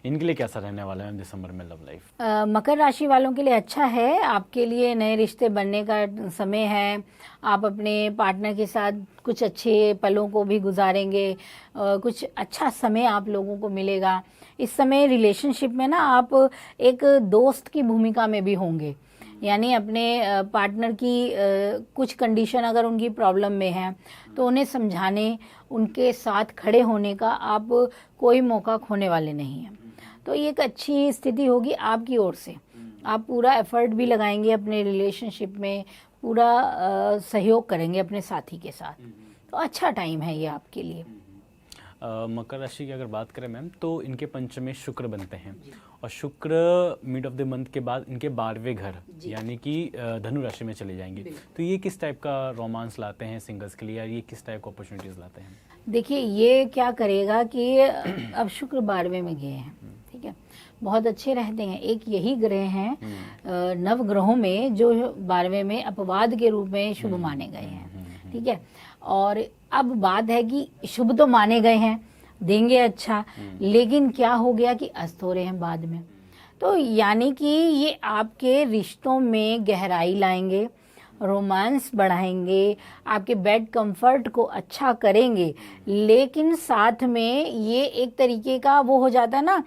इनके लिए कैसा रहने वाला है दिसंबर में लव लाइफ? मकर राशि वालों के लिए अच्छा है। आपके लिए नए रिश्ते बनने का समय है। आप अपने पार्टनर के साथ कुछ अच्छे पलों को भी गुजारेंगे। कुछ अच्छा समय आप लोगों को मिलेगा। इस समय रिलेशनशिप में ना आप एक दोस्त की भूमिका में भी होंगे, यानी अपने पार्टनर की कुछ कंडीशन अगर उनकी प्रॉब्लम में है तो उन्हें समझाने, उनके साथ खड़े होने का आप कोई मौका खोने वाले नहीं हैं। तो ये एक अच्छी स्थिति होगी आपकी ओर से। आप पूरा एफर्ट भी लगाएंगे अपने रिलेशनशिप में, पूरा सहयोग करेंगे अपने साथी के साथ। तो अच्छा टाइम है ये आपके लिए। मकर राशि की अगर बात करें मैम, तो इनके पंचम में शुक्र बनते हैं और शुक्र मिड ऑफ द मंथ के बाद इनके 12वें घर यानी कि धनु राशि में चले जाएंगे। तो ये किस टाइप का रोमांस लाते हैं सिंगल्स के लिए, या ये किस टाइप का अपॉर्चुनिटीज लाते हैं? देखिए, ये क्या करेगा कि अब शुक्र 12वें में गए हैं, ठीक है, बहुत अच्छे रहते हैं। एक यही ग्रह हैं नव ग्रहों में जो 12वें में अपवाद के रूप में शुभ माने गए हैं, ठीक है। और अब बात है कि शुभ तो माने गए हैं, देंगे अच्छा, लेकिन क्या हो गया कि अस्त हो रहे हैं बाद में। तो यानी कि ये आपके रिश्तों में गहराई लाएंगे, रोमांस बढ़ाएंगे, आपके बेड कंफर्ट को अच्छा करेंगे, लेकिन साथ में ये एक तरीके का वो हो जाता है ना,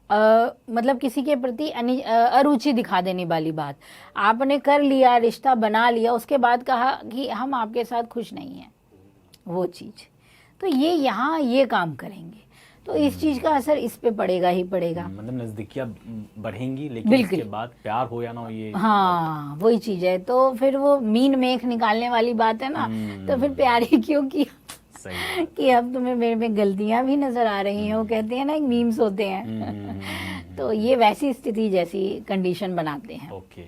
मतलब किसी के प्रति अरुचि दिखा देने वाली बात। आपने कर लिया, रिश्ता बना लिया, उसके बाद कहा कि हम आपके साथ खुश नहीं हैं, वो चीज़। तो ये यहाँ ये काम करेंगे, तो इस चीज़ का असर इस पे पड़ेगा ही पड़ेगा। मतलब नज़दीकियाँ बढ़ेंगी, लेकिन इसके बाद प्यार हो या ना हो, ये हाँ वही चीज़ है। तो फिर वो मीन मेख निकालने वाली बात है ना, तो फिर प्यार ही क्यों किया कि अब तुम्हें मेरे में गलतियां भी नजर आ रही हैं। वो कहते हैं ना, एक मीम्स होते हैं। तो ये वैसी स्थिति जैसी कंडीशन बनाते हैं। ओके,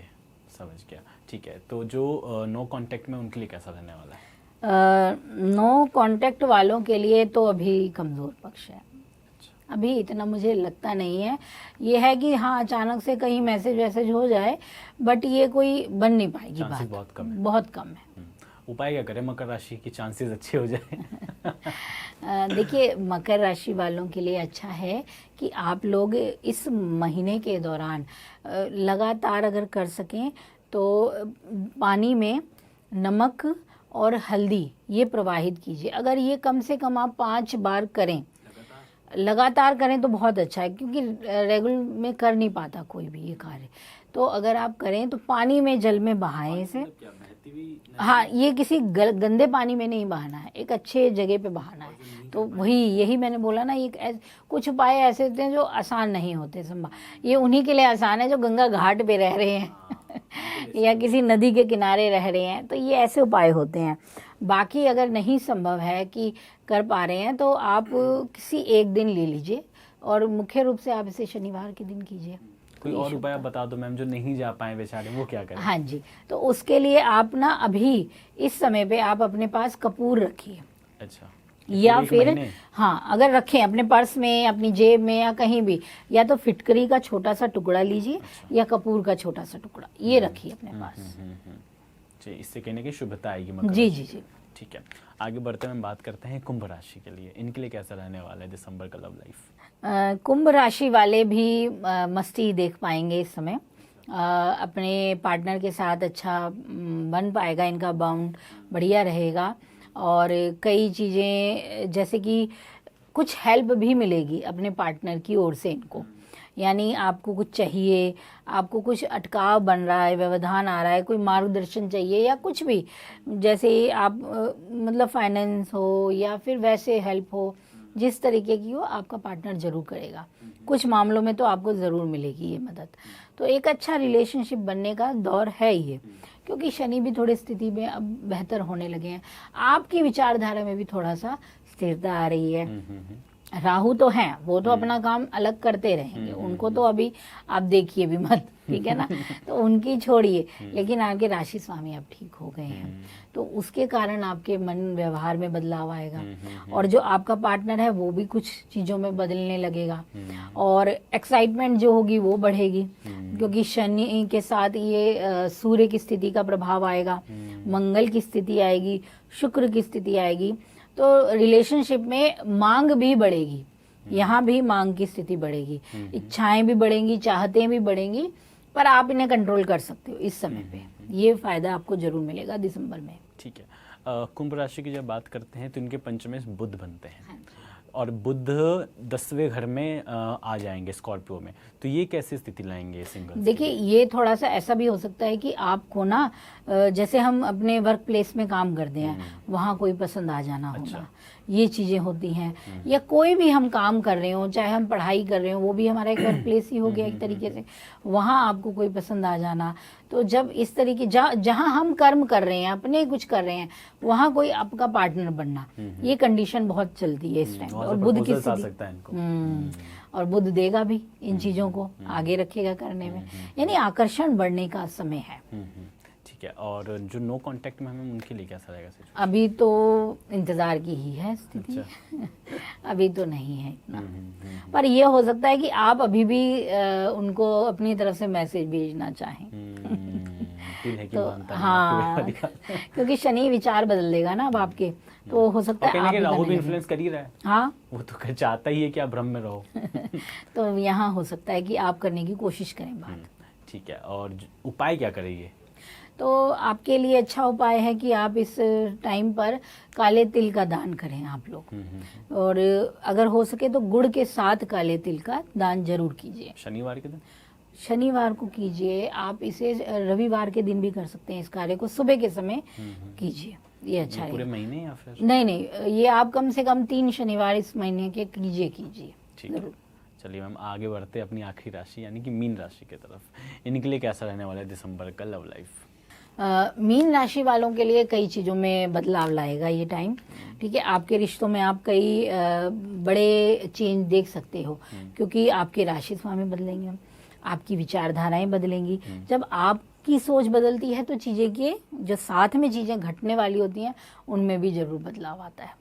समझ गया। ठीक है, तो जो नो कांटेक्ट में उनके लिए कैसा रहने वाला है? नो कांटेक्ट वालों के लिए तो अभी कमज़ोर पक्ष है। अभी इतना मुझे लगता नहीं है। ये है कि हाँ, अचानक से कहीं मैसेज वैसेज हो जाए, बट ये कोई बन नहीं पाएगी बात, बहुत कम है। बहुत कम है। उपाय क्या करें मकर राशि की चांसेस अच्छे हो जाए? देखिए, मकर राशि वालों के लिए अच्छा है कि आप लोग इस महीने के दौरान लगातार अगर कर सकें तो पानी में नमक और हल्दी ये प्रवाहित कीजिए। अगर ये कम से कम आप 5 बार करें, लगातार करें तो बहुत अच्छा है, क्योंकि रेगुलर में कर नहीं पाता कोई भी ये कार्य। तो अगर आप करें तो पानी में, जल में बहाएं इसे। हाँ, ये किसी गंदे पानी में नहीं बहाना है, एक अच्छे जगह पे बहाना है। तो वही, यही मैंने बोला ना, ये कुछ उपाय ऐसे होते हैं जो आसान नहीं होते ये उन्हीं के लिए आसान है जो गंगा घाट पे रह रहे हैं या किसी नदी के किनारे रह रहे हैं। तो ये ऐसे उपाय होते हैं। बाकी अगर नहीं संभव है कि कर पा रहे हैं तो आप किसी एक दिन ले लीजिए, और मुख्य रूप से आप इसे शनिवार के दिन कीजिए। कोई और उपाय आप बता दो मैम, जो नहीं जा पाए बेचारे, वो क्या करें? हाँ जी, तो उसके लिए आप ना अभी इस समय पे आप अपने पास कपूर रखिए। अच्छा, या फिर हाँ, अगर रखें अपने पर्स में, अपनी जेब में, या कहीं भी, या तो फिटकरी का छोटा सा टुकड़ा लीजिए, या कपूर का छोटा सा टुकड़ा, ये रखिए अपने पास। इससे कहने की शुभता आएगी मकर जी जी जी। ठीक है, आगे बढ़ते हुए बात करते हैं कुंभ राशि के लिए। इनके लिए कैसा रहने वाला है दिसंबर का लव लाइफ? कुंभ राशि वाले भी मस्ती देख पाएंगे इस समय। अपने पार्टनर के साथ अच्छा बन पाएगा, इनका बाउंड बढ़िया रहेगा। और कई चीज़ें, जैसे कि कुछ हेल्प भी मिलेगी अपने पार्टनर की ओर से इनको, यानी आपको कुछ चाहिए, आपको कुछ अटकाव बन रहा है, व्यवधान आ रहा है, कोई मार्गदर्शन चाहिए या कुछ भी, जैसे आप मतलब फाइनेंस हो या फिर वैसे हेल्प हो, जिस तरीके की हो, आपका पार्टनर ज़रूर करेगा। कुछ मामलों में तो आपको ज़रूर मिलेगी ये मदद। तो एक अच्छा रिलेशनशिप बनने का दौर है ये, क्योंकि शनि भी थोड़ी स्थिति में अब बेहतर होने लगे हैं। आपकी विचारधारा में भी थोड़ा सा स्थिरता आ रही है। राहु तो हैं, वो तो अपना काम अलग करते रहेंगे, उनको तो अभी आप देखिए भी मत, ठीक है ना, तो उनकी छोड़िए। लेकिन आपके राशि स्वामी अब ठीक हो गए हैं, तो उसके कारण आपके मन व्यवहार में बदलाव आएगा, और जो आपका पार्टनर है वो भी कुछ चीज़ों में बदलने लगेगा, और एक्साइटमेंट जो होगी वो बढ़ेगी, क्योंकि शनि के साथ ये सूर्य की स्थिति का प्रभाव आएगा, मंगल की स्थिति आएगी, शुक्र की स्थिति आएगी, तो रिलेशनशिप में मांग भी बढ़ेगी, यहाँ भी मांग की स्थिति बढ़ेगी, इच्छाएं भी बढ़ेंगी, चाहतें भी बढ़ेंगी, पर आप इन्हें कंट्रोल कर सकते हो इस समय पे। ये फायदा आपको जरूर मिलेगा दिसंबर में। ठीक है। कुंभ राशि की जब बात करते हैं तो इनके पंचमेश बुध बनते हैं, और बुध 10वें घर में आ जाएंगे स्कॉर्पियो में, तो ये कैसी स्थिति लाएंगे सिंगल? देखिए, ये थोड़ा सा ऐसा भी हो सकता है कि आपको ना जैसे हम अपने वर्क प्लेस में काम करते हैं, वहाँ कोई पसंद आ जाना होगा, ये चीज़ें होती हैं, या कोई भी हम काम कर रहे हो, चाहे हम पढ़ाई कर रहे हो, वो भी हमारा एक वर्क प्लेस ही हो गया एक तरीके से, वहाँ आपको कोई पसंद आ जाना। तो जब इस तरीके जहाँ हम कर्म कर रहे हैं, अपने कुछ कर रहे हैं, वहाँ कोई आपका पार्टनर बनना, ये कंडीशन बहुत चलती है इस टाइम। और बुध की स्थिति, और बुध देगा भी इन चीज़ों को, आगे रखेगा करने में, यानी आकर्षण बढ़ने का समय है। ठीक है। और जो नो कांटेक्ट में हमें, उनके लिए कैसा रहेगा सिचुएशन? अभी तो इंतजार की ही है स्थिति। अच्छा। अभी तो नहीं है इतना, पर ये हो सकता है कि आप अभी भी उनको अपनी तरफ से मैसेज भेजना चाहें। तो हाँ, क्योंकि शनि विचार बदल देगा ना अब आपके, तो हो सकता है आप राहु भी इन्फ्लुएंस कर ही रहा है। हाँ, वो तो चाहता ही है कि आप भ्रम में रहो। तो यहाँ हो सकता है कि आप करने की कोशिश करें बात। ठीक है। और उपाय क्या करेंगे? तो आपके लिए अच्छा उपाय है कि आप इस टाइम पर काले तिल का दान करें आप लोग, और अगर हो सके तो गुड़ के साथ काले तिल का दान जरूर कीजिए। शनिवार के दिन? शनिवार को कीजिए। आप इसे रविवार के दिन भी कर सकते हैं, इस कार्य को सुबह के समय कीजिए, ये अच्छा है। पूरे महीने या फिर? नहीं, ये आप कम से कम 3 शनिवार इस महीने के कीजिए। ठीक है। चलिए मैम, आगे बढ़ते अपनी आखिरी राशि यानी कि मीन राशि की तरफ। इनके लिए कैसा रहने वाला है दिसंबर का लव लाइफ? मीन राशि वालों के लिए कई चीज़ों में बदलाव लाएगा ये टाइम। ठीक है, आपके रिश्तों में आप कई बड़े चेंज देख सकते हो, क्योंकि आपके राशि स्वामी बदलेंगे, आपकी विचारधाराएं बदलेंगी। जब आपकी सोच बदलती है तो चीज़ें के जो साथ में चीज़ें घटने वाली होती हैं उनमें भी ज़रूर बदलाव आता है।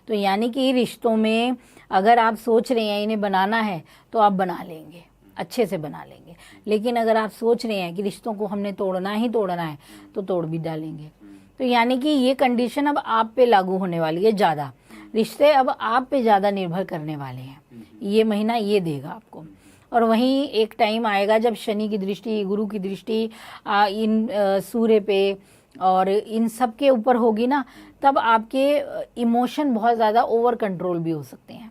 तो यानी कि रिश्तों में अगर आप सोच रहे हैं इन्हें बनाना है तो आप बना लेंगे, अच्छे से बना लेंगे। लेकिन अगर आप सोच रहे हैं कि रिश्तों को हमने तोड़ना ही तोड़ना है तो तोड़ भी डालेंगे। तो यानी कि ये कंडीशन अब आप पे लागू होने वाली है ज़्यादा, रिश्ते अब आप पे ज़्यादा निर्भर करने वाले हैं। ये महीना ये देगा आपको। और वहीं एक टाइम आएगा जब शनि की दृष्टि, गुरु की दृष्टि इन सूर्य पे और इन सब के ऊपर होगी ना, तब आपके इमोशन बहुत ज़्यादा ओवर कंट्रोल भी हो सकते हैं।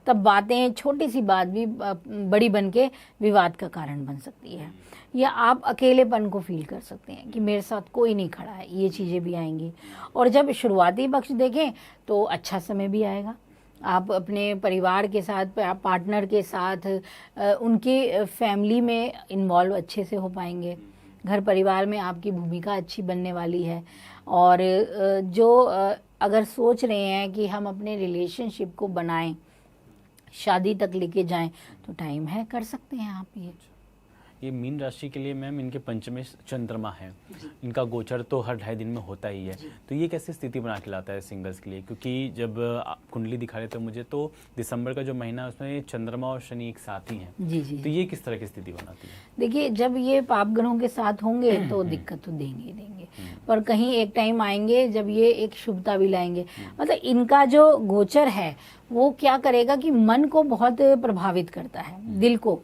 तब बातें, छोटी सी बात भी बड़ी बन के विवाद का कारण बन सकती है, या आप अकेलेपन को फील कर सकते हैं कि मेरे साथ कोई नहीं खड़ा है, ये चीज़ें भी आएंगी। और जब शुरुआती पक्ष देखें तो अच्छा समय भी आएगा। आप अपने परिवार के साथ, पार्टनर के साथ, उनकी फैमिली में इन्वॉल्व अच्छे से हो पाएंगे। घर परिवार में आपकी भूमिका अच्छी बनने वाली है। और जो अगर सोच रहे हैं कि हम अपने रिलेशनशिप को बनाएं, शादी तक लेके जाएं, तो टाइम है, कर सकते हैं आप ये मीन राशि के लिए मैम इनके पंचमेश चंद्रमा है, इनका गोचर तो हर 2.5 दिन में होता ही है, तो ये कैसी स्थिति बना के लाता है सिंगल्स के लिए? क्योंकि जब कुंडली दिखा रहे थे मुझे तो दिसंबर का जो महीना है उसमें चंद्रमा और शनि एक साथ ही हैं। जी। तो ये किस तरह की स्थिति बनाती है? देखिए, जब ये पाप ग्रहों के साथ होंगे तो दिक्कत तो देंगे, पर कहीं एक टाइम आएंगे जब ये एक शुभता भी लाएंगे। मतलब इनका जो गोचर है वो क्या करेगा कि मन को बहुत प्रभावित करता है, दिल को।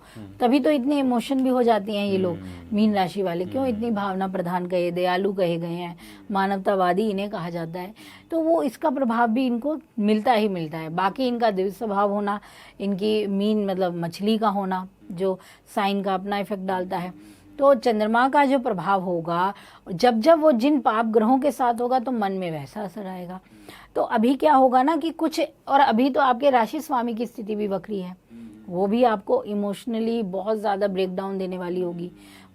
तभी तो इतने इमोशन भी हो जाती हैं ये लोग, मीन राशि वाले। क्यों इतनी भावना प्रधान कहे, दयालु कहे गए हैं, मानवतावादी इन्हें कहा जाता है। तो वो इसका प्रभाव भी इनको मिलता ही मिलता है। बाकी इनका दिव्य स्वभाव होना, इनकी मीन मतलब मछली का होना, जो साइन का अपना इफेक्ट डालता है। तो चंद्रमा का जो प्रभाव होगा, जब जब वो जिन पाप ग्रहों के साथ होगा तो मन में वैसा असर आएगा। तो अभी क्या होगा ना कि कुछ, और अभी तो आपके राशि स्वामी की स्थिति भी वक्री है, वो भी आपको इमोशनली बहुत ज़्यादा ब्रेकडाउन देने वाली होगी।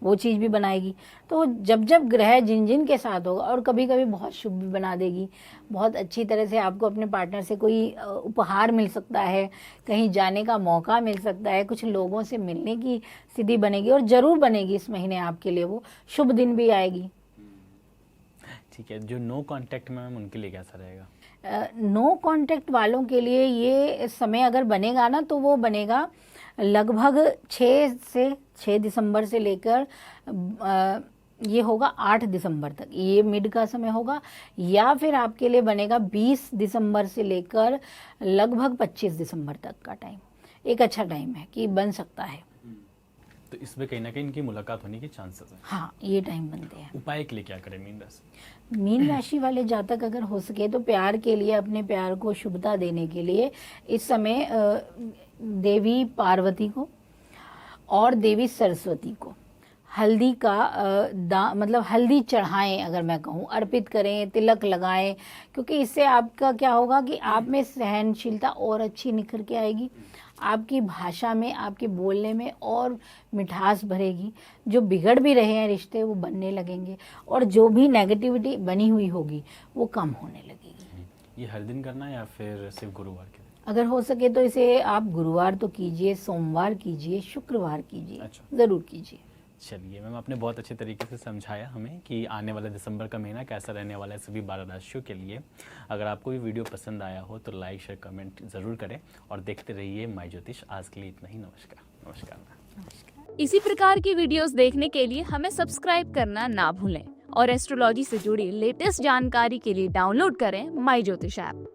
वो चीज़ भी बनाएगी। तो जब जब ग्रह जिन जिन के साथ होगा, और कभी कभी बहुत शुभ भी बना देगी, बहुत अच्छी तरह से आपको अपने पार्टनर से कोई उपहार मिल सकता है, कहीं जाने का मौका मिल सकता है, कुछ लोगों से मिलने की स्थिति बनेगी, और ज़रूर बनेगी इस महीने आपके लिए, वो शुभ दिन भी आएगी। ठीक है, जो नो कांटेक्ट में मैम उनके लिए कैसा रहेगा? नो कांटेक्ट वालों के लिए ये समय अगर बनेगा ना, तो वो बनेगा लगभग 6 दिसंबर से लेकर ये होगा 8 दिसंबर तक, ये मिड का समय होगा। या फिर आपके लिए बनेगा 20 दिसंबर से लेकर लगभग 25 दिसंबर तक का टाइम, एक अच्छा टाइम है कि बन सकता है। तो इसमें कहीं ना कहीं इनकी मुलाकात होने के चांसेस है। हाँ, ये टाइम बनते हैं। उपाय के लिए क्या करें मीन राशि? मीन राशि वाले जातक अगर हो सके तो प्यार के लिए, अपने प्यार को शुभता देने के लिए इस समय देवी पार्वती को और देवी सरस्वती को हल्दी का मतलब हल्दी चढ़ाएं, अगर मैं कहूँ अर्पित करें, तिलक लगाएं, क्योंकि इससे आपका क्या होगा कि आप में सहनशीलता और अच्छी निखर के आएगी, आपकी भाषा में, आपके बोलने में और मिठास भरेगी। जो बिगड़ भी रहे हैं रिश्ते वो बनने लगेंगे, और जो भी नेगेटिविटी बनी हुई होगी वो कम होने लगेगी। ये हर दिन करना है या फिर सिर्फ गुरुवार के दिन? अगर हो सके तो इसे आप गुरुवार तो कीजिए, सोमवार कीजिए, शुक्रवार कीजिए। अच्छा। ज़रूर कीजिए। चलिए मैम, आपने बहुत अच्छे तरीके से समझाया हमें कि आने वाला दिसंबर का महीना कैसा रहने वाला है सभी 12 राशियों के लिए। अगर आपको ये वीडियो पसंद आया हो तो लाइक शेयर कमेंट ज़रूर करें और देखते रहिए माय ज्योतिष। आज के लिए इतना ही। नमस्कार। नमस्कार। इसी प्रकार की वीडियोस देखने के लिए हमें सब्सक्राइब करना ना भूलें और एस्ट्रोलॉजी से जुड़ी लेटेस्ट जानकारी के लिए डाउनलोड करें माय ज्योतिष ऐप।